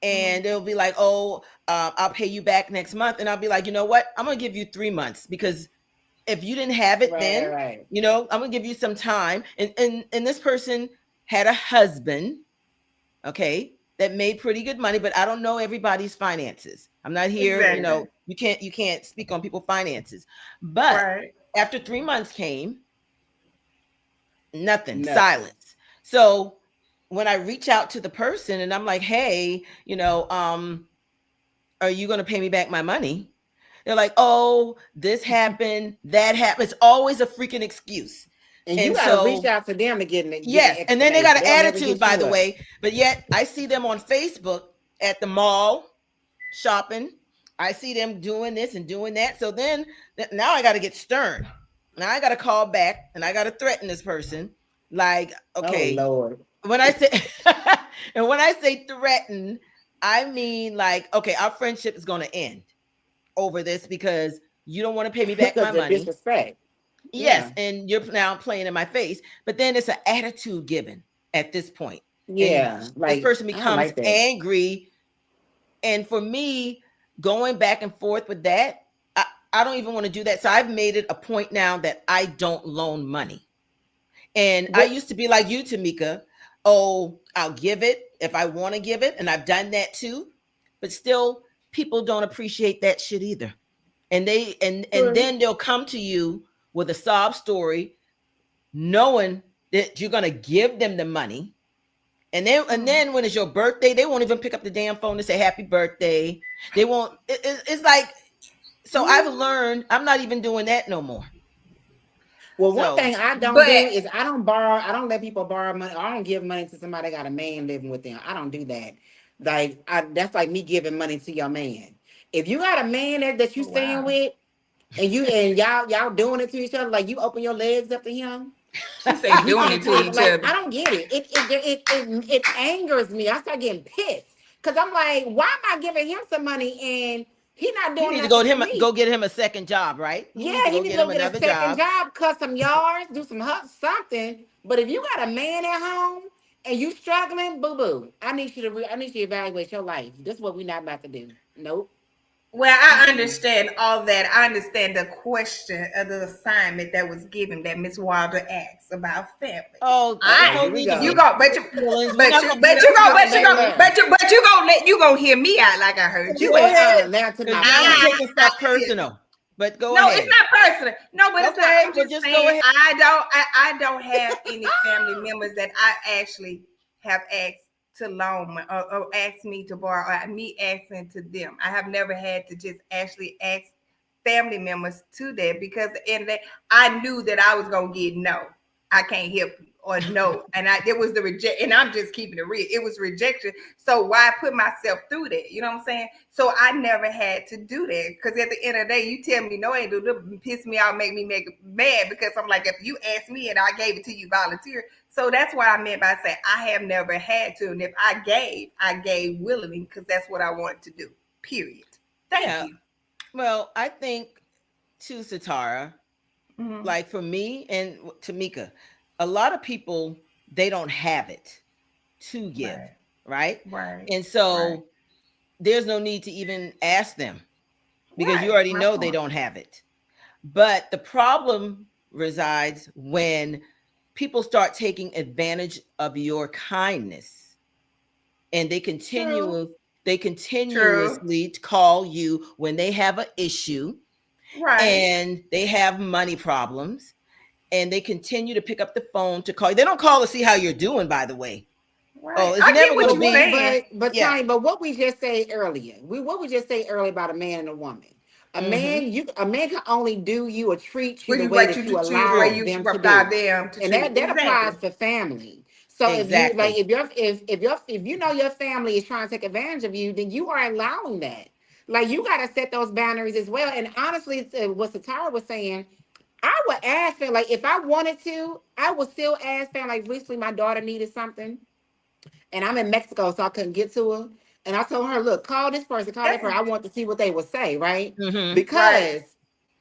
Mhm. and they'll be like, oh, I'll pay you back next month. And I'll be like, you know what? I'm going to give you 3 months because if you didn't have it Right, then, right. I'm going to give you some time. And this person had a husband, okay, that made pretty good money, but I don't know everybody's finances. I'm not here, Exactly. you can't speak on people's finances. But Right. after 3 months came, nothing, silence. So when I reach out to the person and I'm like, hey, are you going to pay me back my money? They're like, oh, this happened, that happened. It's always a freaking excuse. And you got to reach out to them to get an Yes, and then they got an They'll never attitude, get by you the up. way. But yet I see them on Facebook at the mall shopping. I see them doing this and doing that. So then now I got to get stern. Now I got to call back and I got to threaten this person. Like, okay, oh Lord. When I say and when I say threaten, I mean like, okay, our friendship is going to end over this because you don't want to pay me back my money. Disrespect. Yes, and you're now playing in my face. But then it's an attitude given at this point. Yeah, and like this person becomes like angry. And for me, going back and forth with that, I don't even want to do that. So I've made it a point now that I don't loan money. And I used to be like you, Tamika. Oh, I'll give it if I want to give it. And I've done that too. But still, people don't appreciate that shit either. And then they'll come to you with a sob story, knowing that you're gonna give them the money. And then when it's your birthday, they won't even pick up the damn phone to say happy birthday. They won't. It's like, so I've learned I'm not even doing that no more. Well, one thing I don't do is I don't let people borrow money. I don't give money to somebody that got a man living with them. I don't do that. Like that's like me giving money to your man. If you got a man that you staying with, and y'all doing it to each other, like you open your legs up to him. She say doing it to each other. I don't get it. It angers me. I start getting pissed because I'm like, why am I giving him some money and he not doing? You need to go get him a second job, right? He needs to go get a second job, cut some yards, do something. But if you got a man at home and you struggling, boo boo, I need you to evaluate your life. This is what we're not about to do. Nope. Well, I understand all that. I understand the question of the assignment that was given that Miss Wilder asked about family. Oh, you gonna hear me out like I heard you. Go ahead. I'm taking stuff personal, but go ahead. No, it's not personal. No, but it's not. I'm just saying. I don't have any family members that I actually have asked to loan or ask me to borrow, or me asking to them. I have never had to just actually ask family members to that because I knew that I was gonna get no, I can't help you, or no, and it was the reject, and I'm just keeping it real. It was rejection. So why put myself through that? You know what I'm saying? So I never had to do that because at the end of the day, you tell me no, ain't do it, piss me off, make me mad because I'm like, if you asked me and I gave it to you, volunteer. So that's what I meant by saying I have never had to. And if I gave willingly because that's what I wanted to do, period. Thank you. Well, I think to Sitara, like for me and Tamika, a lot of people, they don't have it to give, right? And so there's no need to even ask them because you already know they don't have it. But the problem resides when people start taking advantage of your kindness and they continuously call you when they have an issue and they have money problems and they continue to pick up the phone to call you. They don't call to see how you're doing, by the way. Oh, it's never going to be. But what we just said earlier, about a man and a woman. A man can only do you or treat you the way that you allow them to do. And that applies to family. So if you know your family is trying to take advantage of you, then you are allowing that. Like you got to set those boundaries as well. And honestly, what Sitara was saying, I would ask them, like if I wanted to, I would still ask them. Like recently, my daughter needed something, and I'm in Mexico, so I couldn't get to her. And I told her, look, call this person, call that person. I want to see what they would say, right? Because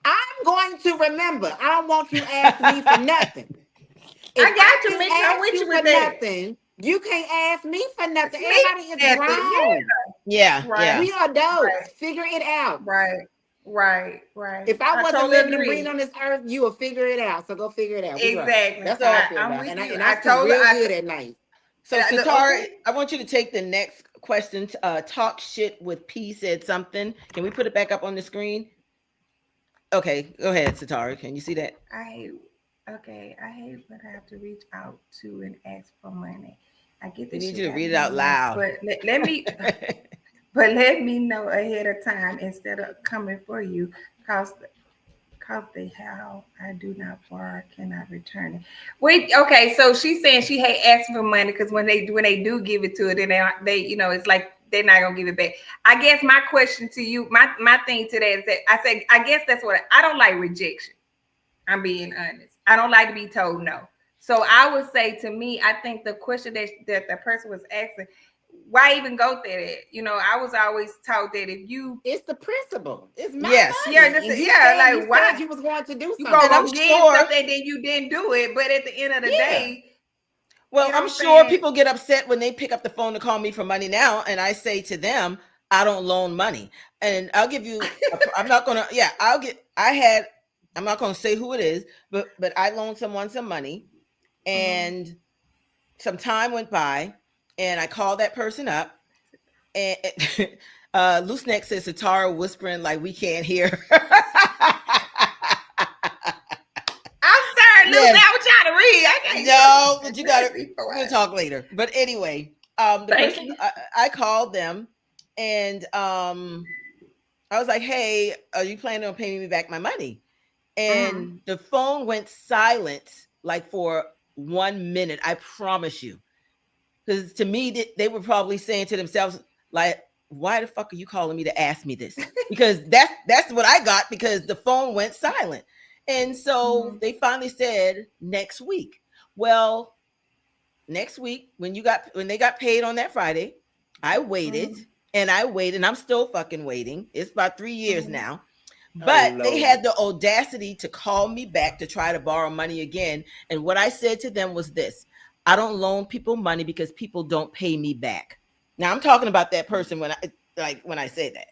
I'm going to remember. I don't want you to ask me for nothing. If I got to make sure with you with that. Nothing, you can't ask me for nothing. Everybody is grown. Yeah. We are adults. Figure it out. Right. If I wasn't living and breathing on this earth, you will figure it out. So go figure it out. Exactly. That's how I feel about it. And I feel real good at night. So Sitara, I want you to take the next question. Talk shit with P said something. Can we put it back up on the screen? Okay, go ahead, Sitara. Can you see that? I hate when I have to reach out to and ask for money. I get We this need shit you to out read of it out my mouth, loud. but let me but let me know ahead of time instead of coming for you, cause how I do not borrow cannot return it. Wait, okay, so she's saying she hate asking for money because when they do give it to her, then they it's like they're not gonna give it back. I guess my question to you, my thing to that is that I guess that's what I don't like rejection. I'm being honest. I don't like to be told no. So I would say to me, I think the question that the person was asking, why even go there? I was always taught that if you, It's the principle. It's my Yes. money. yeah, And you like said why you was going to do you something. And I'm gonna give sure, something and then you didn't do it, but at the end of the Yeah. day, well, you know I'm what I'm sure saying? people get upset when they pick up the phone to call me for money now, and I say to them, I don't loan money. And I'll give you, I'm not gonna, yeah, I'm not gonna say who it is, but I loaned someone some money, and some time went by, and I called that person up, and Loose Neck says Sitara whispering like we can't hear. I'm sorry, Lucy. Yes. I was trying to read. I can't. No, but you got Let's to. be We'll quiet. talk later. But anyway, the Thank person you. I called them, and I was like, "Hey, are you planning on paying me back my money?" And the phone went silent like for 1 minute. I promise you, because to me, they were probably saying to themselves, like, "Why the fuck are you calling me to ask me this?" Because that's what I got, because the phone went silent. And so they finally said next week. Well, next week when they got paid on that Friday, I waited and I waited, and I'm still fucking waiting. It's about 3 years now. But Oh, they Lord. had the audacity to call me back to try to borrow money again. And what I said to them was this: I don't loan people money because people don't pay me back. Now I'm talking about that person when I say that.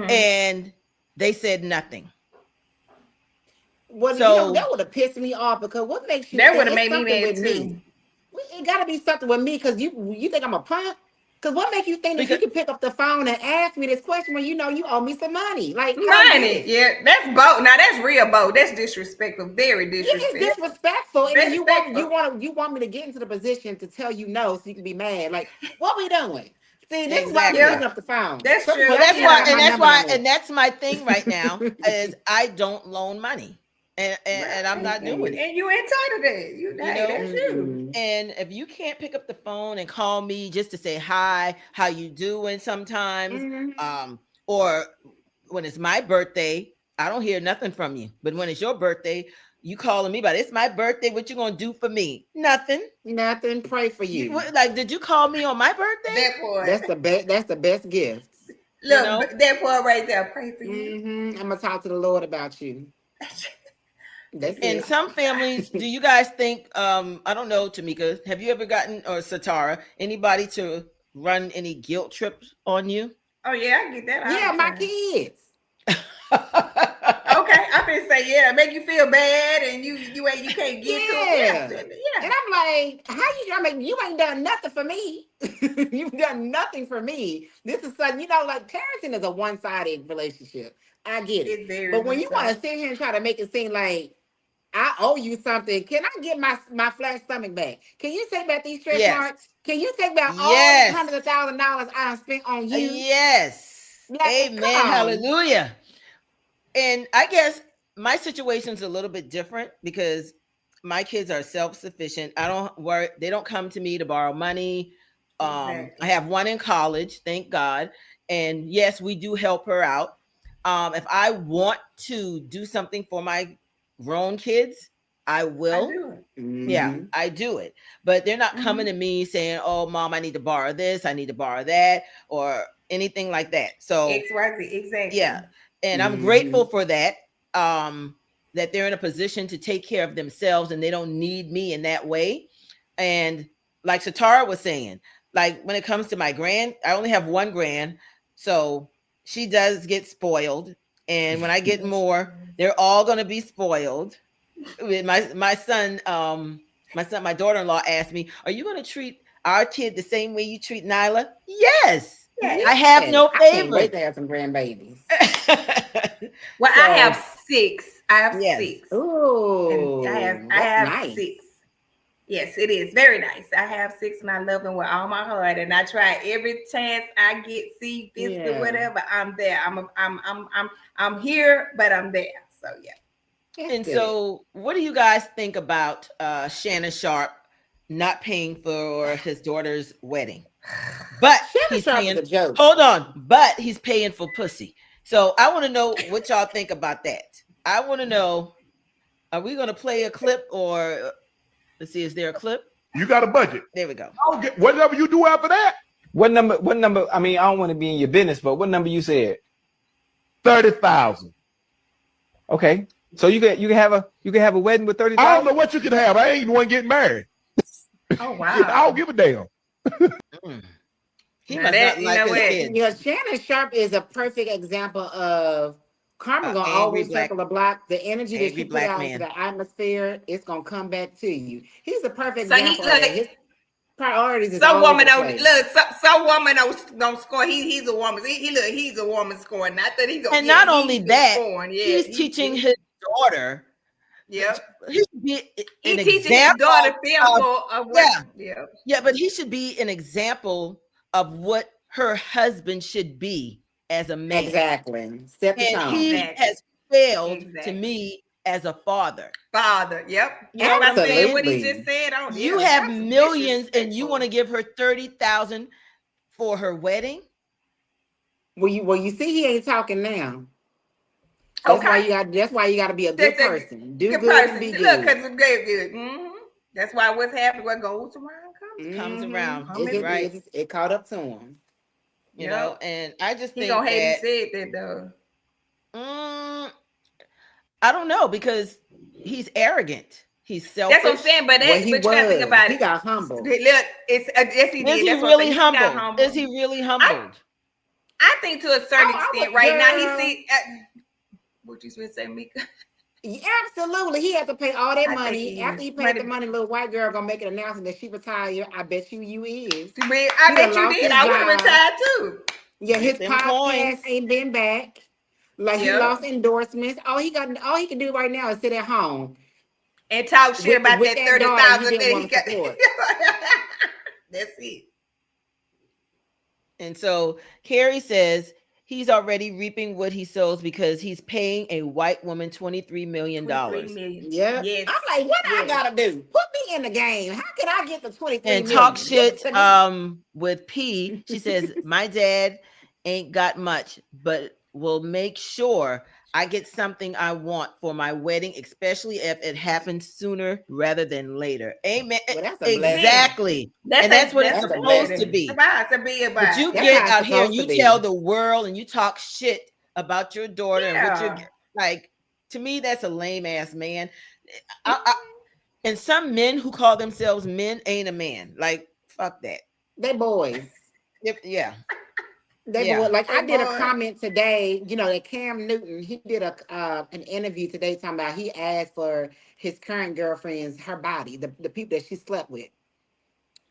And they said nothing. Well, So that would have pissed me off, because what makes you That would think have it's made me something mad with too. me? It got to be something with me, because you think I'm a punk? Because what makes you think that you because can pick up the phone and ask me this question when you know you owe me some money? Like, I don't get Money, it. yeah, that's bold. Now that's real bold. That's disrespectful. Very Yeah, it's disrespectful. disrespectful, and then Disrespectful. you want me to get into the position to tell you no, so you can be mad. Like, what we doing? See, this is why I be exactly. Yeah, picking up the phone. that's Some true. Well, y'all that's ain't why, Yeah, got and my that's number no why, more. and that's my thing right now is I don't loan money, and I'm right. not doing it. And you entitled to it. You Hey, know, that's you. Mm-mm. and if you can't pick up the phone and call me just to say hi, how you doing, sometimes, Mhm. or when it's my birthday, I don't hear nothing from you. But when it's your birthday, you calling me about it's my birthday. What you gonna do for me? Nothing. Nothing. Pray for you. Like, did you call me on my birthday? That part. That's the best. That's the best gift. You Look, know. that part right there. Pray for you. I'm gonna talk to the Lord about you. That's Listen, In it. some families, do you guys think, I don't know, Tamika, have you ever gotten, or Satara, anybody to run any guilt trips on you? oh yeah, I get that all Yeah, the my time. kids. Okay, I been say yeah, make you feel bad, and you can't get to them. Yeah. Yeah, And yeah. I'm like, how you? I mean, you ain't done nothing for me. You've done nothing for me. This is something, like parenting is a one-sided relationship. I get it. It's very But when much you want to so. sit here and try to make it seem like I owe you something, can I get my flat stomach back? Can you take back these stretch Yes. marks? Can you take back all the Yes. hundreds of $1,000 I have spent on you? Yes. Like, come Amen. on. Hallelujah. And I guess my situation's a little bit different because my kids are self-sufficient. I don't worry, they don't come to me to borrow money. I Exactly. have one in college, thank God. And yes, we do help her out. If I want to do something for my grown kids, I I will. do it. Yeah, Mm-hmm. I do it. But they're not coming to Mm-hmm. me saying, "Oh, mom, I need to borrow this, I need to borrow that," or anything like that. So, XYZ. yeah, Exactly. and I'm Mm-hmm. grateful for that. That they're in a position to take care of themselves and they don't need me in that way. And like Satara was saying, like when it comes to my grand, I only have one grand, so she does get spoiled. And when I get Yes, she more, does. they're all gonna be spoiled. With my son, my daughter-in-law asked me, "Are you gonna treat our kid the same way you treat Nyla? Yes. Yes. I have no I can't wait favorite. to have some grandbabies. Well, So, I have 6. I have yes. 6. Ooh, And I that's have nice. 6. Yes, it is very nice. I have 6 and I love them with all my heart. And I try every chance I get, see, visit, Yeah. whatever. I'm there. I'm here, but I'm there. So yeah. That's And good. so, what do you guys think about Shannon Sharpe not paying for his daughter's wedding? But Shannon he's Sharpe paying. is a joke. Hold on, but he's paying for pussy. So I want to know what y'all think about that. I want to know: are we going to play a clip, or let's see, is there a clip? You got a budget. There we go. I'll get whatever you do after that. What number? What number? I mean, I don't want to be in your business, but what number you said? 30,000. Okay, so you can have a wedding with 30,000. I don't know what you can have. I ain't even one getting married. Oh I wow. don't give a damn. He Now must that- not you like know his what? kids. You know, Shannon Sharpe is a perfect example of karma gonna Angry always black- circle the block. The energy that angry you put black out man. into the atmosphere, it's gonna come back to you. He's a perfect So he example of that. His priorities is some all woman over the don't place. look. Some woman don't score. He's a woman. He's a woman scoring. Not that he's. And not only that, scoring. Yeah, he's teaching his daughter. Yep. He should be He an teaching his example daughter film of what. yeah. Yeah. But he should be an example of what her husband should be as a man. Exactly. Set the And tone. he Exactly. has failed Exactly. to me as a father. Father. Yep. You know what I'm saying? What he Absolutely. just said. Oh, You yeah, have that's millions and you disrespectful. want to give her 30,000 for her wedding? Well, you see, he ain't talking now. That's Okay. why you got. That's why you got to be a good person. Do Good good person. and be Look, good. because it's good. Mm-hmm. That's why what's happening, what goes around Comes Mhm. around, Come right? It caught up to him. You know, and I just He think gonna hate that he said that though. I don't know, because he's arrogant. He's selfish. That's what I'm saying. But Well, he but you gotta think was. about He it. got humble. Look, it's yes he Is did. he That's what I'm really saying. He got humbled? humble. Is he really humbled? I think to a certain I extent would- right now girl. he see what you been saying, Mika. Yeah, absolutely. He had to pay all that I think money. he After he is. paid the money, little white girl gonna make an announcement that she retired. I bet you is. I He bet done you lost did. his I would have job. retired too. Yeah, his Them podcast coins. ain't been back. Like he Yep. lost endorsements. All he can do right now is sit at home. And talk shit With- about with that that daughter 30,000 you didn't that he wanna got. support. That's it. And so Carrie says he's already reaping what he sows because he's paying a white woman $23 million. 23 million. Yeah. Yes. I'm like, what I Yes. gotta do? Put me in the game. How can I get the 23 And million? talk Give shit it to me. with P. She says, my dad ain't got much, but will make sure I get something I want for my wedding, especially if it happens sooner rather than later. Amen. Well, that's a blessing. Exactly. And that's what it's that's a supposed to blessing. be. About to be about. But you That's get how it's out here and supposed you to be. tell the world and you talk shit about your daughter and what Yeah. you're like. To me, that's a lame ass man. And some men who call themselves men ain't a man. Like, fuck that. They boys. Yeah. They Yeah. boy, like I They did a boy. comment today, you know, that Cam Newton, he did an interview today talking about he asked for his current girlfriend's her body, the people that she slept with.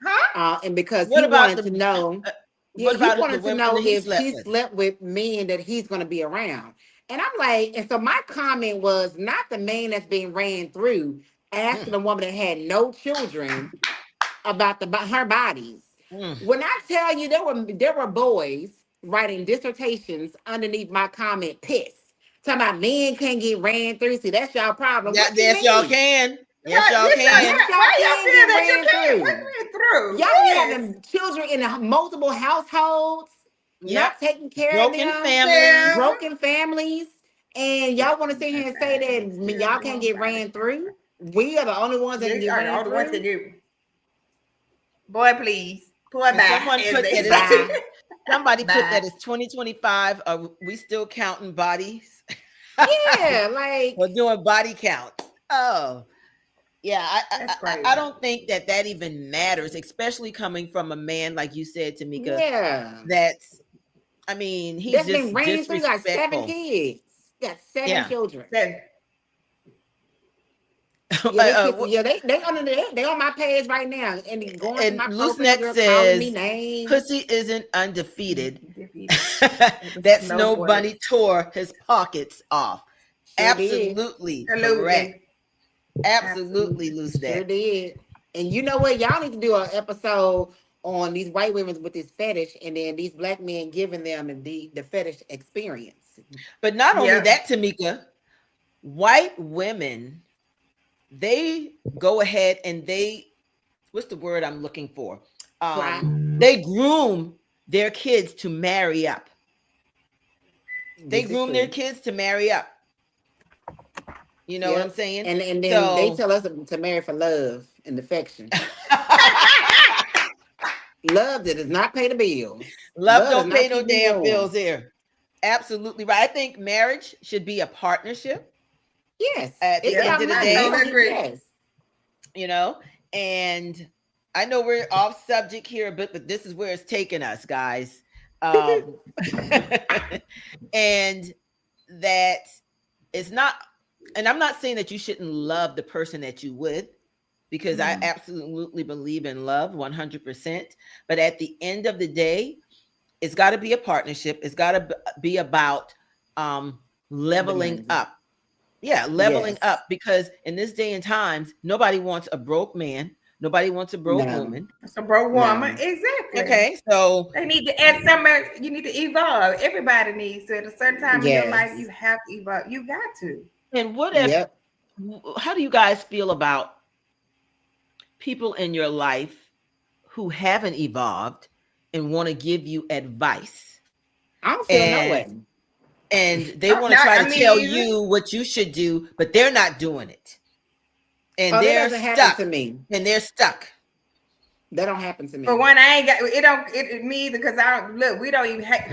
Huh? And because What he about wanted the- to know, what he about the wanted to women know that he if slept she with? slept with men that he's gonna be around. And I'm like, and so my comment was not the man that's being ran through, asking a woman that had no children about her bodies. When I tell you there were boys writing dissertations underneath my comment, pissed. Talking about men can't get ran through. See, that's y'all problem. What you Yes, mean? y'all can. Yes, y'all Yes, can. Why y'all can feel get that you ran can't? through. What went through? Y'all be Yes. having children in multiple households, Yep. not taking care Broken of them, families. broken families, and y'all want to sit here and say that Still y'all can't get nobody. ran through? We are the only ones that can You get are the ran only ones that through. do. Boy, please. Poor And back. someone as put they that say. as somebody put Bye. that as 2025. We still counting bodies? Yeah, like We're doing body count. Oh, yeah. That's crazy. I don't think that even matters, especially coming from a man like you said, Tamika. yeah. That's, I mean, he's That's just been ran through. Got 7 disrespectful. kids. Got 7 Yeah. children. Then- They on my page right now, and going to And my Loose profile, Neck girl, calling me says, names. "Pussy isn't undefeated." Defeated. That Snow Snow Boy. Bunny tore his pockets off. Sure did. Absolutely correct. Absolutely. Absolutely, Loose Sure Neck. did. And you know what? Y'all need to do an episode on these white women with this fetish, and then these black men giving them the fetish experience. But not only Yeah. that, Tamika, white women, they go ahead and what's the word I'm looking for? They groom their kids to marry up. They groom their kids to marry up. You know what I'm saying? And then they tell us to marry for love and affection. Love that does not pay the bills. Love don't pay no damn bills here. Absolutely right. I think marriage should be a partnership. Yes. At the end of the day. I agree. Yes. You know, and I know we're off subject here a bit, but this is where it's taking us, guys. And that is not, and I'm not saying that you shouldn't love the person that you with, because I absolutely believe in love 100%. But at the end of the day, it's got to be a partnership. It's got to be about leveling up. Yeah, leveling up, because in this day and times, nobody wants a broke man. Nobody wants a broke woman. It's a broke woman. Exactly. Okay, so they need to add somewhere. You need to evolve. Everybody needs to. At a certain time in your life, you have to evolve. You got to. And what if, how do you guys feel about people in your life who haven't evolved and want to give you advice? I don't feel no way. And they want to try to tell you what you should do, but they're not doing it. And they're stuck. To me. And they're stuck. That don't happen to me. For one, I ain't got it. Don't me either, because I don't look. We don't even have.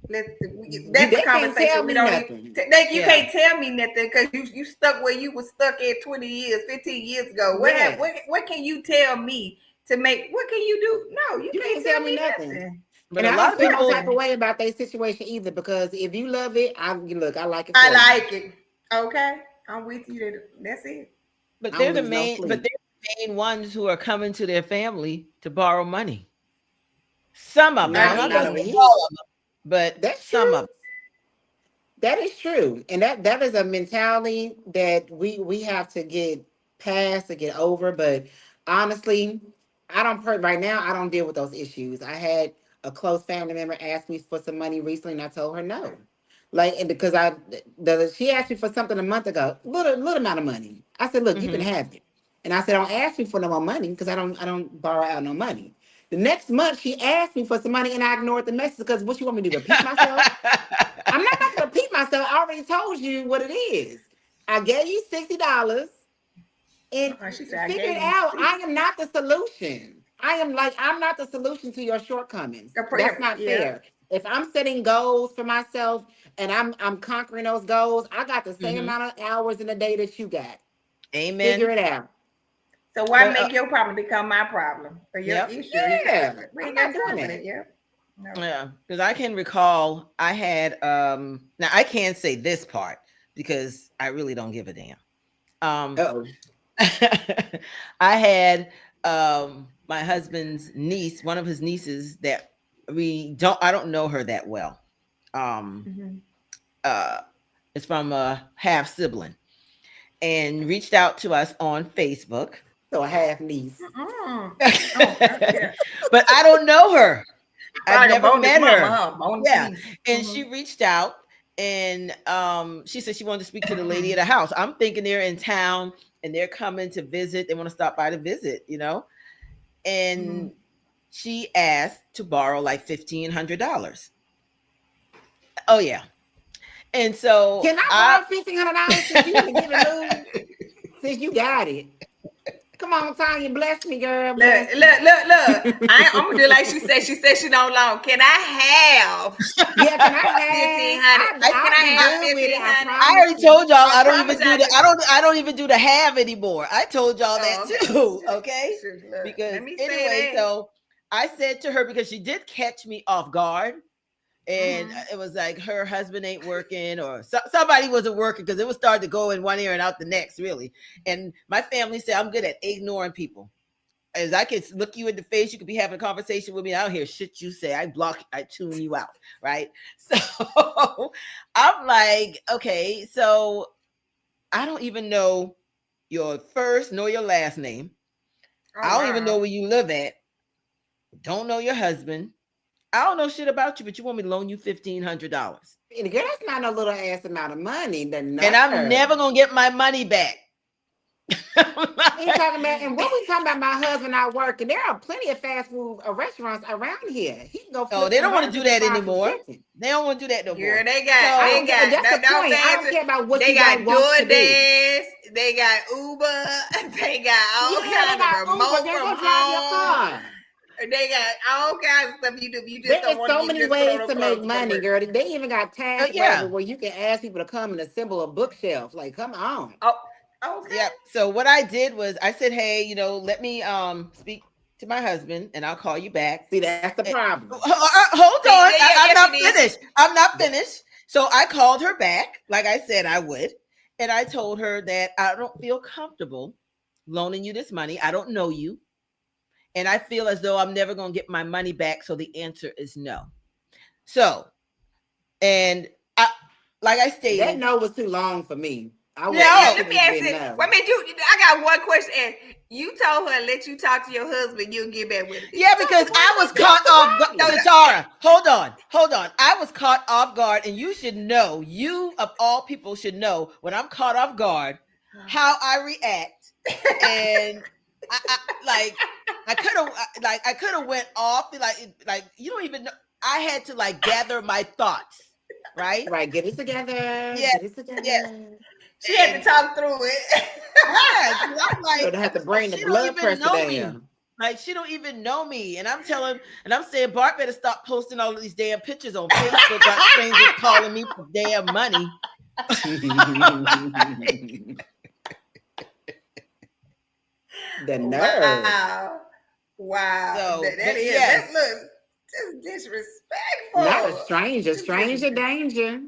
That's the conversation. We don't even, you can't tell me nothing, because you stuck where you was stuck at 20 years, 15 years ago. What can you tell me to make? What can you do? No, you can't tell me nothing. But a lot of people don't type away about their situation either, because if you love it, I like it. I like it. Okay, I'm with you. That's it. But they're the main. But they're the main ones who are coming to their family to borrow money. Some of them, not all of them, but that's some of them. That is true, and that is a mentality that we have to get past, to get over. But honestly, right now I don't deal with those issues. I had a close family member asked me for some money recently, and I told her no. And because she asked me for something a month ago, little amount of money. I said, look, you can have it. And I said, don't ask me for no more money, because I don't borrow out no money. The next month she asked me for some money, and I ignored the message, because what you want me to do, repeat myself? I'm not going to repeat myself. I already told you what it is. I gave you $60 and figure it out. I am not the solution. I'm not the solution to your shortcomings. That's not fair. If I'm setting goals for myself and I'm conquering those goals, I got the same amount of hours in a day that you got. Amen. Figure it out. So why make your problem become my problem or your issue? I'm not doing it. Yeah, because I can recall I had now I can't say this part because I really don't give a damn. I had my husband's niece, one of his nieces that I don't know her that well. It's from a half sibling, and reached out to us on Facebook. So a half niece. But I don't know her. I've never met her. Yeah. And she reached out, and she said she wanted to speak to the lady at the house. I'm thinking they're in town and they're coming to visit. They want to stop by to visit, And she asked to borrow like $1,500. Oh yeah. And so can I borrow $1,500 since you can give it since you got it? Come on, Tonya, bless me, girl. Look. I'm gonna do like she said. She said she don't long. Can I have? Yeah, can I have? Can I have $1,500? I already told y'all I don't even do the have anymore. I told y'all that too. Okay. Because anyway, so I said to her, because she did catch me off guard, and it was like her husband ain't working, or somebody wasn't working, because it was starting to go in one ear and out the next, really. And my family said I'm good at ignoring people. As I could look you in the face, you could be having a conversation with me, I don't hear shit you say. I block, I tune you out, right? So I'm like, okay, so I don't even know your first nor your last name. I don't even know where you live at. Don't know your husband. I don't know shit about you, but you want me to loan you $1,500. Girl, that's not no little ass amount of money. And I'm never gonna get my money back. He's talking about, and what we talking about? My husband not working. There are plenty of fast food restaurants around here. He can go. Oh, they don't want to do that anymore. They don't want to do that no more. Girl, they got. That's the point. I don't care about what they you got. DoorDash. They got Uber. They got all kinds of remote from home. They got all kinds of stuff you do. You just There's so many ways to make money, girl. They even got task where you can ask people to come and assemble a bookshelf. Like, come on. Oh, okay. Yeah. So what I did was I said, hey, let me speak to my husband, and I'll call you back. See, that's the problem. Hold on. I'm not finished. I'm not finished. So I called her back, like I said I would, and I told her that I don't feel comfortable loaning you this money. I don't know you. And I feel as though I'm never going to get my money back. So the answer is no. So, and like I stated, that no was too long for me. Let me ask you. I got one question. And you told her, let you talk to your husband, you'll get back with it. Yeah, because I was caught off guard. Sitara, hold on. I was caught off guard, and you should know, you of all people should know, when I'm caught off guard, how I react. And I could have went off, like you don't even know. I had to gather my thoughts, right? Right, get it together. Yeah, get it together. Yeah. She had to talk through it. Yeah, I'm like, so they have to bring the blood pressure down. Like, she don't even know me, and I'm saying, Bart better stop posting all of these damn pictures on Facebook about strangers calling me for damn money. The nerve. Wow. So, that looks just disrespectful. Not a stranger. Stranger danger.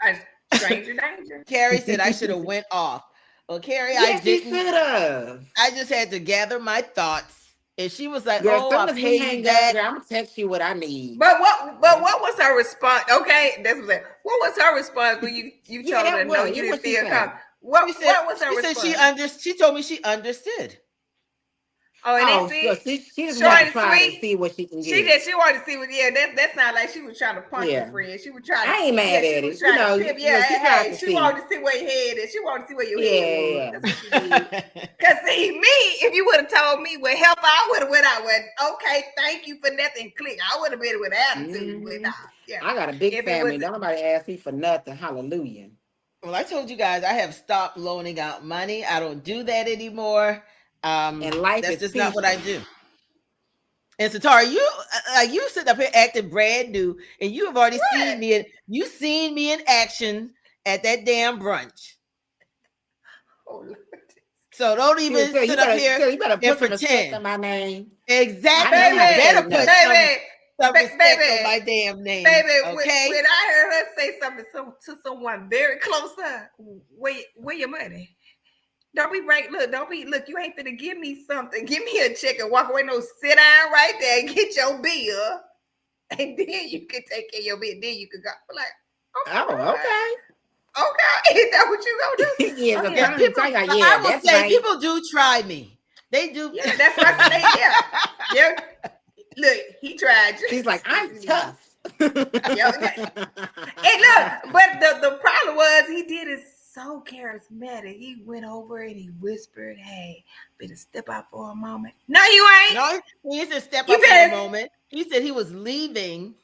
A stranger danger. Carrie said I should have went off. Well, Carrie, yes, I didn't. You should have. I just had to gather my thoughts. And she was like, girl, I paid that. Girl, I'm gonna text you what I need. But what was her response? Okay, that's what was her response when you told her no, you didn't feel comfortable? What was her response? She told me she understood. Oh, and she just wanted to try to see what she can get. She wanted to see what. Yeah, that sounded like she was trying to punch her friend. She was trying. I ain't mad at it. She wanted to see where your head is. She wanted to see where your head was. That's what she did. Cause see me, if you would have told me what help, I would have went out with. Okay, thank you for nothing. Click. I would have been with attitude. I got a big family. Nobody asked me for nothing. Hallelujah. Well, I told you guys I have stopped loaning out money. I don't do that anymore. And life that's is just peaceful. not what I do. And Sitara, you sitting up here acting brand new, and you have already seen me in action at that damn brunch. Oh, Lord. So don't even sit up here and pretend. On my name. Exactly. Baby, some respect on my damn name. Baby, okay? when I heard her say something to someone very close to her, where your money? Don't you ain't finna give me something. Give me a check and walk away. No, sit down right there and get your bill. And then you can take care of your bill. Then you can go. Like, okay. Is that what you gonna do? I will say people do try me. They do. Yeah, that's what I say. Yeah. Look, he tried you. She's like, I'm tough. And look, but the problem was he did it so charismatic. He went over and he whispered, "Hey, better step out for a moment." No, you ain't. No, he said step out for a moment. He said he was leaving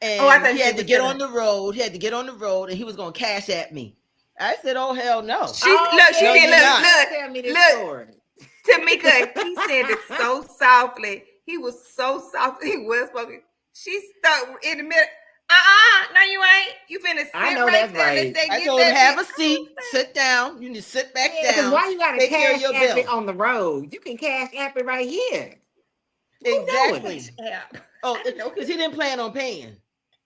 and he had to get on the road. He had to get on the road and he was going to cash at me. I said, "Oh hell no!" She did. Look, Tamika. He said it so softly. He was so soft. He was spoken. She stuck in the middle. No, you ain't. You finna sit right there. Right. I told him, have a seat, sit down. You need to sit back down. Why you gotta cash app it on the road? You can cash app it right here. Exactly. Oh, because he didn't plan on paying.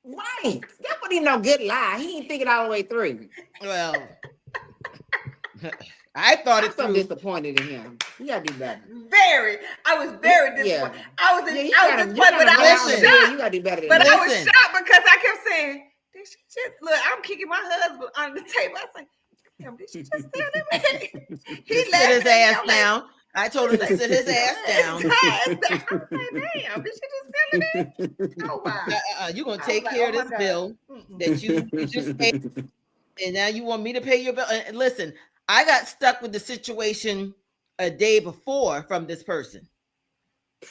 Right. That wasn't even no good lie. He didn't think it all the way through. Well, I thought I'm it so through. disappointed in him. You gotta do better. I was very Yeah. disappointed. I was Yeah, you I gotta, was you disappointed, but gotta I lay was on the Listen. bed. shocked. You gotta do better than But that. I was Listen. shocked because I kept saying, did she just look? I'm kicking my husband under the table. I was like, damn, did she just tell him? He Sit laughing his at me. ass I'm like, down. I told him to sit his ass down. I was like, damn, did she just tell him that? Oh wow. You're gonna I take was like, care oh of my this God. bill Mm-mm. that you just paid, and now you want me to pay your bill. And listen, I got stuck with the situation a day before from this person.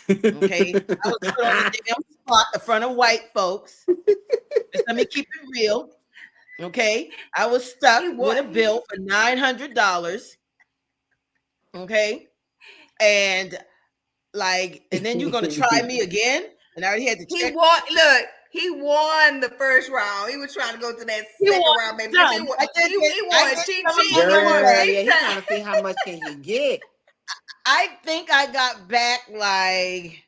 Okay, I was put on the damn spot in front of white folks. Just let me keep it real. Okay, I was stuck with a bill for $900. Okay, and and then you're gonna try me again, and I already had to check. He won the first round. He was trying to go to that He second won round, baby. some. He won. I did He get- I won did cheap, some of cheap. my He money won back. Yeah, big he's time. trying to see how much can he get. I think I got back like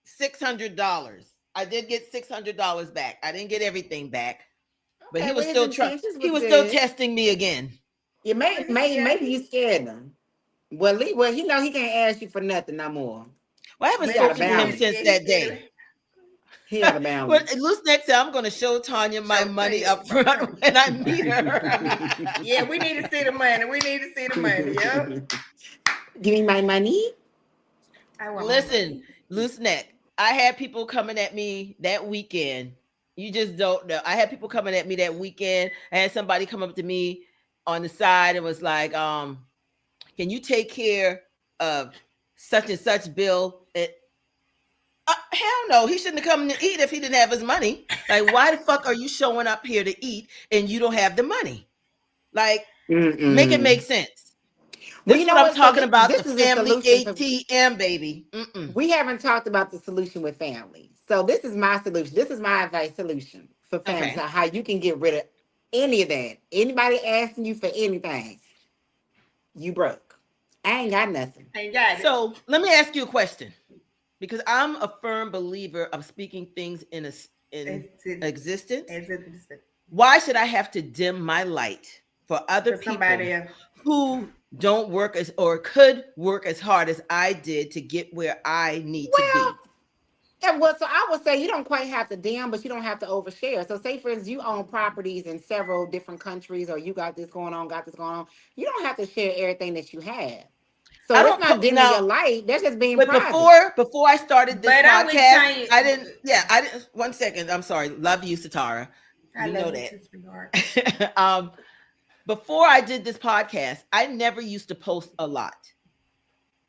$600. I did get $600 back. I didn't get everything back, but he Okay, was well, still his trying. intentions He was good. still testing me again. Yeah, maybe you scared him. Well, he know he can't ask you for nothing no more. Well, I haven't He got a spoken to him boundary. since that day. He got a Well, boundary. loose next time I'm going to show Tonya my money up front when I meet her. I mean, Yeah, we need to see the money. We need to see the money. Yep. Give me my money. I want my listen, money. loose neck. I had people coming at me that weekend. You just don't know. I had people coming at me that weekend. I had somebody come up to me on the side and was like, can you take care of such and such bill? Hell no, he shouldn't have come to eat if he didn't have his money. Like, why the fuck are you showing up here to eat and you don't have the money? Like, make it make sense. This is what I'm talking about. The family ATM, baby. We haven't talked about the solution with family. So this is my solution. This is my advice solution for families. Okay. How you can get rid of any of that. Anybody asking you for anything, you broke. I ain't got nothing. Ain't got it. So let me ask you a question, because I'm a firm believer of speaking things in existence. Why should I have to dim my light for other people who don't work or could work as hard as I did to get where I need to be? Yeah, well, so I would say you don't quite have to dim, but you don't have to overshare. So say, for instance, you own properties in several different countries, or you got this going on. You don't have to share everything that you have. So that's not dimming your light. That's just being private. Before I started this podcast, I didn't. 1 second. I'm sorry. Love you, Sitara. You know that. Before I did this podcast, I never used to post a lot.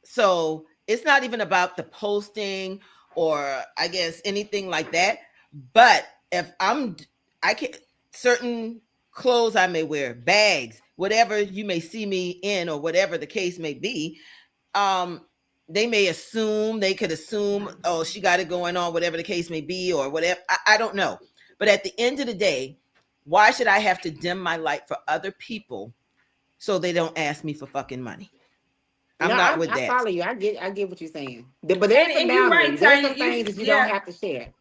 So it's not even about the posting or I guess anything like that. But if I can, certain clothes I may wear, bags, whatever you may see me in or whatever the case may be, they could assume, oh, she got it going on, whatever the case may be, or whatever. I don't know. But at the end of the day, why should I have to dim my light for other people so they don't ask me for fucking money? I'm not with that. I follow you. I get what you're saying. But there's some boundaries. There's some things that you don't have to share.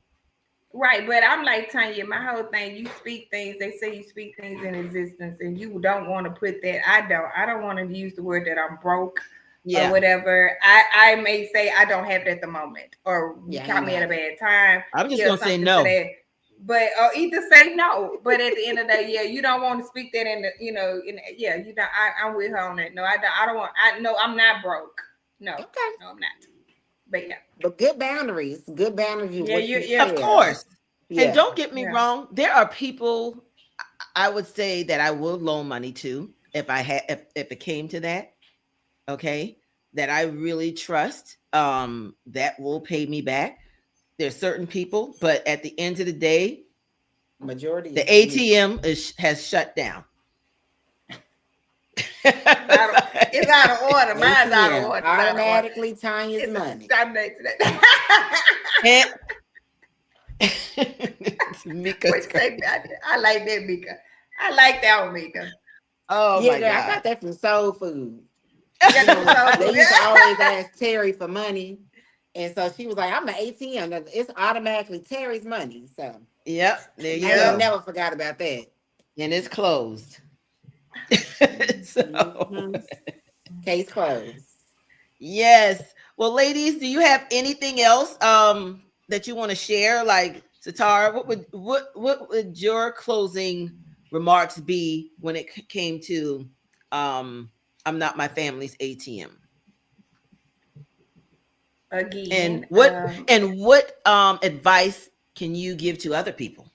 Right, but I'm like Tonya, my whole thing, you speak things, they say you speak things in existence, and you don't want to put that. I don't want to use the word that I'm broke or whatever. I may say I don't have it at the moment, or you caught me at a bad time. I'm just gonna say no. But or either say no, but at the end of the day, you don't want to speak that in the, you don't. I'm with her on that. No, I don't want. I'm not broke. No, okay, no, I'm not. But good boundaries. Good boundaries. Of course. Yeah. And don't get me wrong. There are people I would say that I will loan money to if it came to that. Okay, that I really trust. That will pay me back. There's certain people, but at the end of the day, majority the ATM has shut down. It's out of order. Mine's out of order. Automatically Tanya's money. I'm next to that. Mika, I like that, Mika. I like that one, Mika. Oh my God! I got that from Soul Food. They used to always ask Terry for money. And so she was like, I'm an ATM. It's automatically Terry's money. So Yep, there you I ain't go. never forgot about that. And it's closed. So, Mhm. Case closed. yes. Well, ladies, do you have anything else that you want to share? Like, Sitara, what would your closing remarks be when it came to I'm not my family's ATM? And Again, what advice can you give to other people?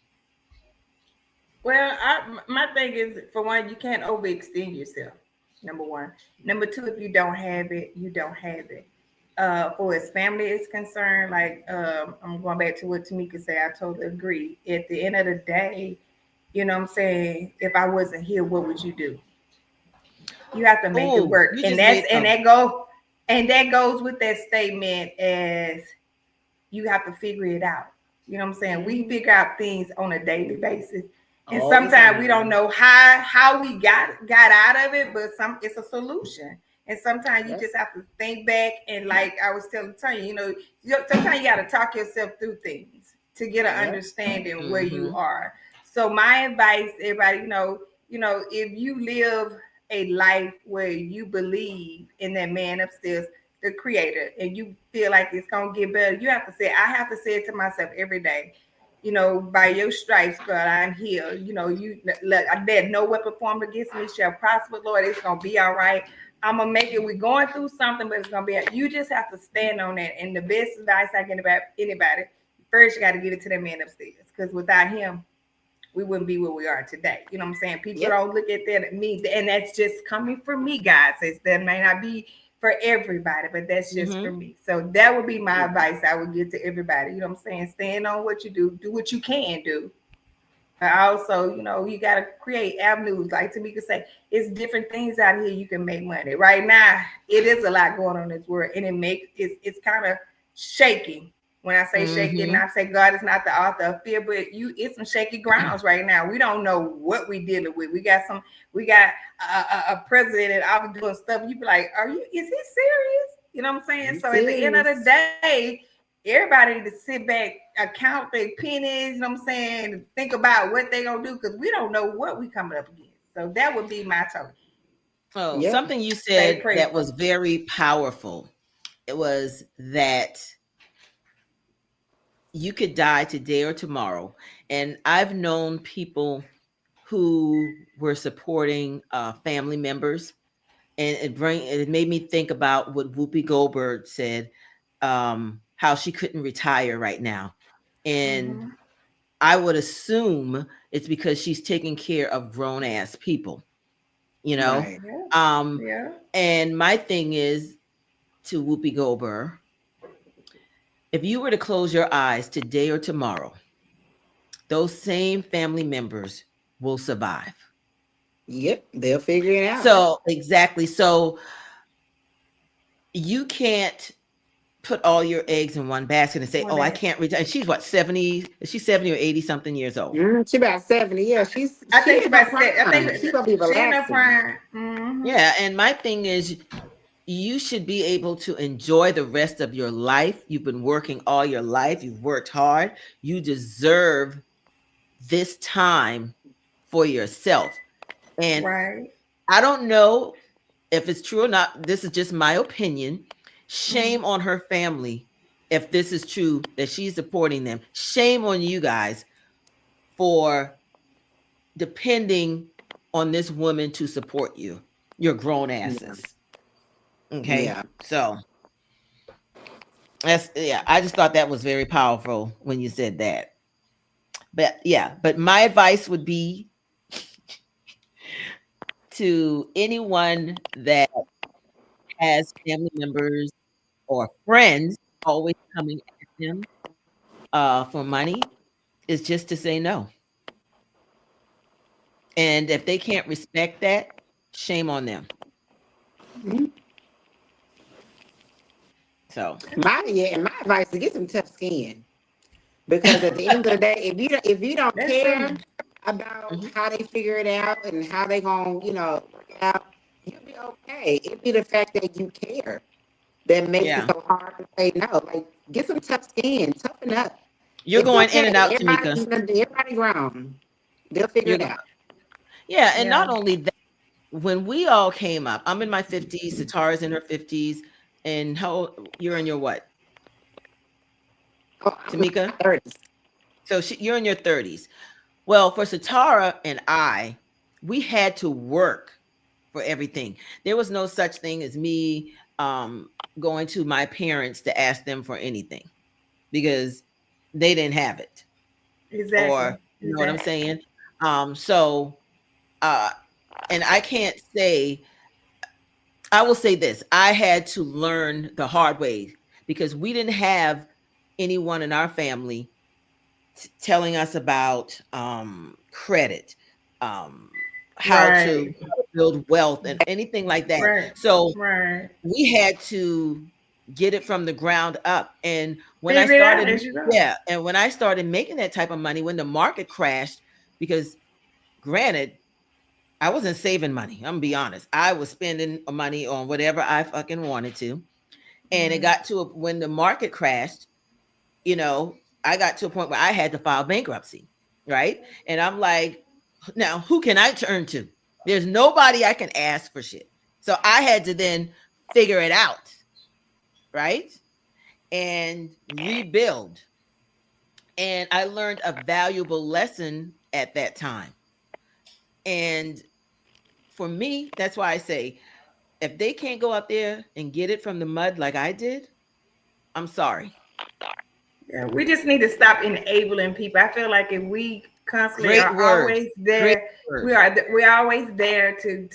well, my thing is, for one, you can't overextend yourself. Number one. Number two, if you don't have it, you don't have it. For as family is concerned, like I'm going back to what Tamika said. I totally agree. At the end of the day, you know what I'm saying. If I wasn't here, what would you do? You have to make it Oh, work, you and just made that goes with that statement as you have to figure it out. You know what I'm saying? We figure out things on a daily basis. And All the sometimes we time. don't know how we got out of it, but it's a solution. And sometimes you Yep. just have to think back and like I was telling Tonya, sometimes you gotta talk yourself through things to get an Yep. understanding where you Mhm. are. So my advice, everybody, if you live a life where you believe in that man upstairs, the creator, and you feel like it's gonna get better, you have to say, I have to say it to myself every day. By your stripes, God, I'm healed. You look, that no weapon formed against me shall prosper, Lord. It's gonna be all right. I'm gonna make it. We're going through something, but it's gonna be. You just have to stand on that. And the best advice I can about anybody, first you got to give it to that man upstairs, because without him, we wouldn't be where we are today. You know what I'm saying? People Yep. don't look at that at me, and that's just coming from me, guys. That may not be for everybody, but that's just for Mhm. me. So that would be my advice I would give to everybody. You know what I'm saying? Stand on what you do what you can do. But also, you got to create avenues. Like Tamika say, it's different things out here you can make money. Right now, it is a lot going on in this world, and it's kind of shaky. When I say shaky, and Mhm. I say God is not the author of fear, but it's some shaky grounds right now. We don't know what we dealing with. We got a president and I was doing stuff. You be like, is he serious? You know what I'm saying? You So at the end of the serious? day, everybody need to sit back, account their pennies, you know what I'm saying? Think about what they gonna do, because we don't know what we coming up against. So that would be my total. Oh, Yep. something you Stay said that prayerful. was very powerful. It was that you could die today or tomorrow. And I've known people who were supporting family members, and it made me think about what Whoopi Goldberg said, how she couldn't retire right now. And Mm-hmm. I would assume it's because she's taking care of grown ass people, you know? Right. Yeah. Um, Yeah. and my thing is to Whoopi Goldberg, if you were to close your eyes today or tomorrow, those same family members will survive. Yep. They'll figure it out. So, exactly. So, you can't put all your eggs in one basket and say, One "Oh, I bad. can't retire." And she's what, 70? Is she 70 or 80 something years old? She about 70. Yeah, I she think she in her about said. I prime. think She gonna be she in her relaxing. prime. Mm-hmm. Yeah, and my thing is you should be able to enjoy the rest of your life. You've been working all your life. You've worked hard. You deserve this time for yourself. And Right. I don't know if it's true or not. This is just my opinion. Mm-hmm. Shame on her family if this is true that she's supporting them. Shame on you guys for depending on this woman to support you, your grown Yeah. asses. Okay. Yeah. So yeah, I just thought that was very powerful when you said that. But yeah, but my advice would be to anyone that has family members or friends always coming at them for money is just to say no. And if they can't respect that, shame on them. Mhm. So, And my advice is get some tough skin, because at the end of the day, if you don't That's care true. about mhm, how they figure it out and how they gonna work it out, you'll be okay. It'd be the fact that you care that makes it yeah. so hard to say no. Like, get some tough skin, toughen up. You're It's going in okay. and out, Tamika. Everybody grown. They'll figure it out. Yeah, and Yeah. not only that, when we all came up, I'm in my 50s, Sitara's in her 50s, and you're in your what, Tamika? 30s. So you're in your 30s. Well, for Sitara and I, we had to work for everything. There was no such thing as me going to my parents to ask them for anything because they didn't have it. Exactly. Or you know what I'm saying? So and I can't say, I will say this, I had to learn the hard way because we didn't have anyone in our family telling us about credit, how to Right. build wealth and anything like that. Right. So Right. we had to get it from the ground up. And when I Figure it out started, as you go. yeah, and when I started making that type of money, when the market crashed, because granted, I wasn't saving money. I'm gonna be honest. I was spending money on whatever I fucking wanted to. And it got to when the market crashed, you know, I got to a point where I had to file bankruptcy, right? And I'm like, now who can I turn to? There's nobody I can ask for shit. So I had to then figure it out, right? And rebuild. And I learned a valuable lesson at that time. And for me, that's why I say, if they can't go out there and get it from the mud like I did, I'm sorry. Yeah, we just need to stop enabling people. I feel like if we constantly Great are word. always Great there, word. we're always there to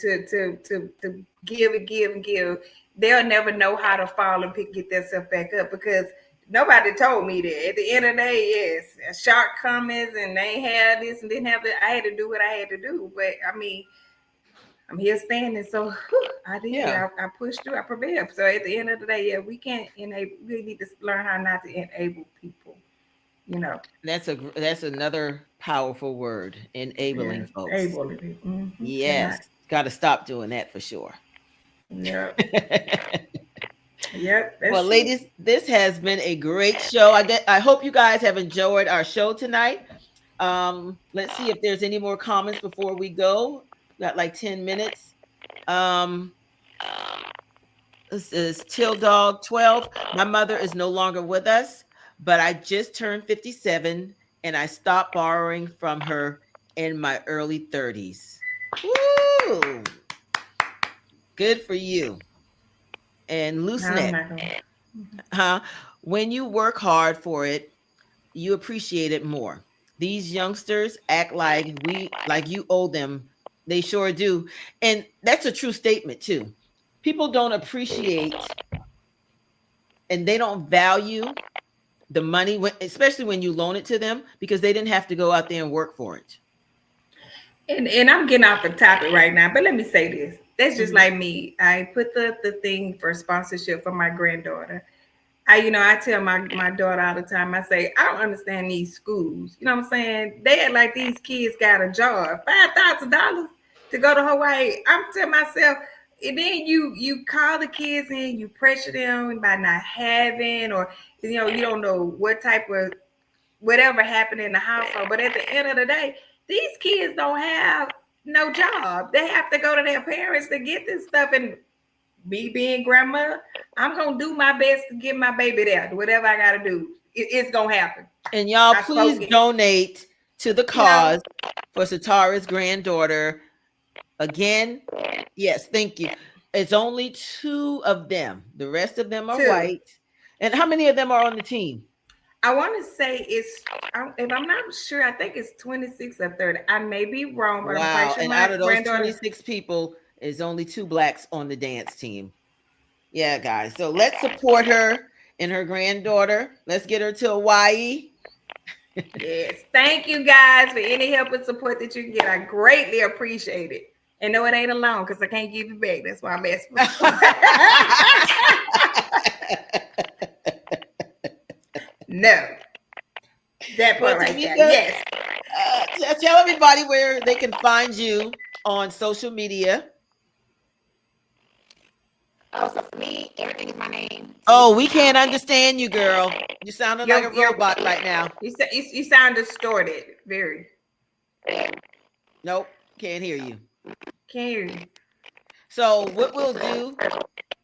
give and give and give. They'll never know how to fall and get themselves back up because nobody told me that. At the end of the day, yes, shortcomings and they ain't had this and didn't have that. I had to do what I had to do. But I mean, I'm here standing, so I did. Yeah. I pushed through. I prevailed. So at the end of the day, yeah, we can't enable. We need to learn how not to enable people. You know, That's another powerful word, enabling folks. enabling people. Mm-hmm. Yes, got to stop doing that for sure. Yep. Yep. Well, ladies, this has been a great show. I hope you guys have enjoyed our show tonight. Let's see if there's any more comments before we go. Got like 10 minutes. This is Till Dog 12. My mother is no longer with us, but I just turned 57 and I stopped borrowing from her in my early 30s. Woo! Good for you. And loose neck. When you work hard for it, you appreciate it more. These youngsters act like you owe them. They sure do. And that's a true statement too. People don't appreciate and they don't value the money, especially when you loan it to them, because they didn't have to go out there and work for it. And I'm getting off the topic right now, but let me say this. That's just like me. I put the thing for sponsorship for my granddaughter. I tell my daughter all the time, I say, I don't understand these schools. You know what I'm saying? They act like these kids got a job, $5,000 to go to Hawaii. I'm telling myself, and then you call the kids in, you pressure them by not having, or you don't know what type of whatever happened in the household. But at the end of the day, these kids don't have no job. They have to go to their parents to get this stuff. And me being grandma, I'm gonna do my best to get my baby there. Whatever I gotta do, it's gonna happen. And y'all, please donate to the cause for Sitara's granddaughter. Again, yes, thank you. It's only 2 of them. The rest of them are white. And how many of them are on the team? I want to say if I'm not sure, I think it's 26 or 30. I may be wrong, but I'm quite sure. And out of those 26 people, there's only 2 blacks on the dance team. Yeah, guys. So let's support her and her granddaughter. Let's get her to Hawaii. Yes. Thank you guys for any help and support that you can get. I greatly appreciate it. And no, it ain't alone because I can't give you back. That's why I'm asking. No. That part right there. Yes. Tell everybody where they can find you on social media. Oh, so for me, everything is my name. Oh, we can't understand you, girl. You sounding like a You're- robot right now. You sound distorted. Very. Nope, can't hear you. Can't hear you. So what we'll do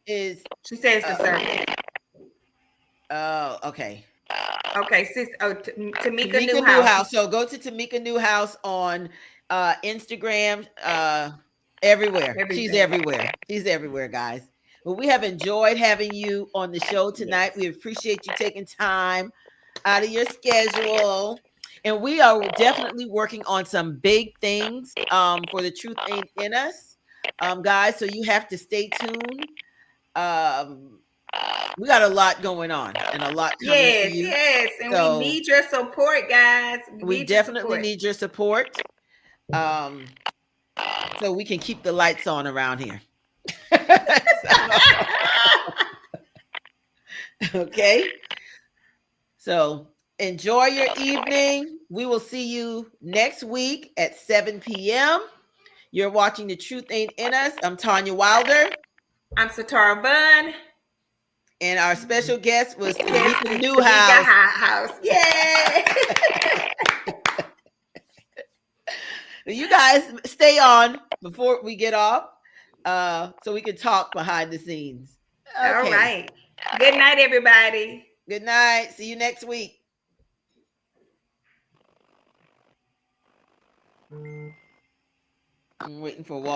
is, She says the service. oh, okay. Okay, sis. Oh, Tamika Tamika Newhouse. Newhouse. So go to Tamika Newhouse on Instagram, everywhere. She's Everything. everywhere. She's everywhere, guys. Well, we have enjoyed having you on the show tonight. Yes. We appreciate you taking time out of your schedule. And we are definitely working on some big things for The Truth Ain't in Us. Guys, so you have to stay tuned. We got a lot going on and a lot coming for you. Yes, and So we need your support, guys. we definitely need your support. So we can keep the lights on around here. Okay. So enjoy your evening. We will see you next week at 7 p.m. You're watching The Truth Ain't in Us. I'm Tonya Wilder. I'm Sitara Bunn. And our special guest was Yes, Tamika Tamika Newhouse. House. Yay! You guys stay on before we get off, so we can talk behind the scenes. Okay. All right. Good night, everybody. Good night. See you next week. I'm waiting for Walt.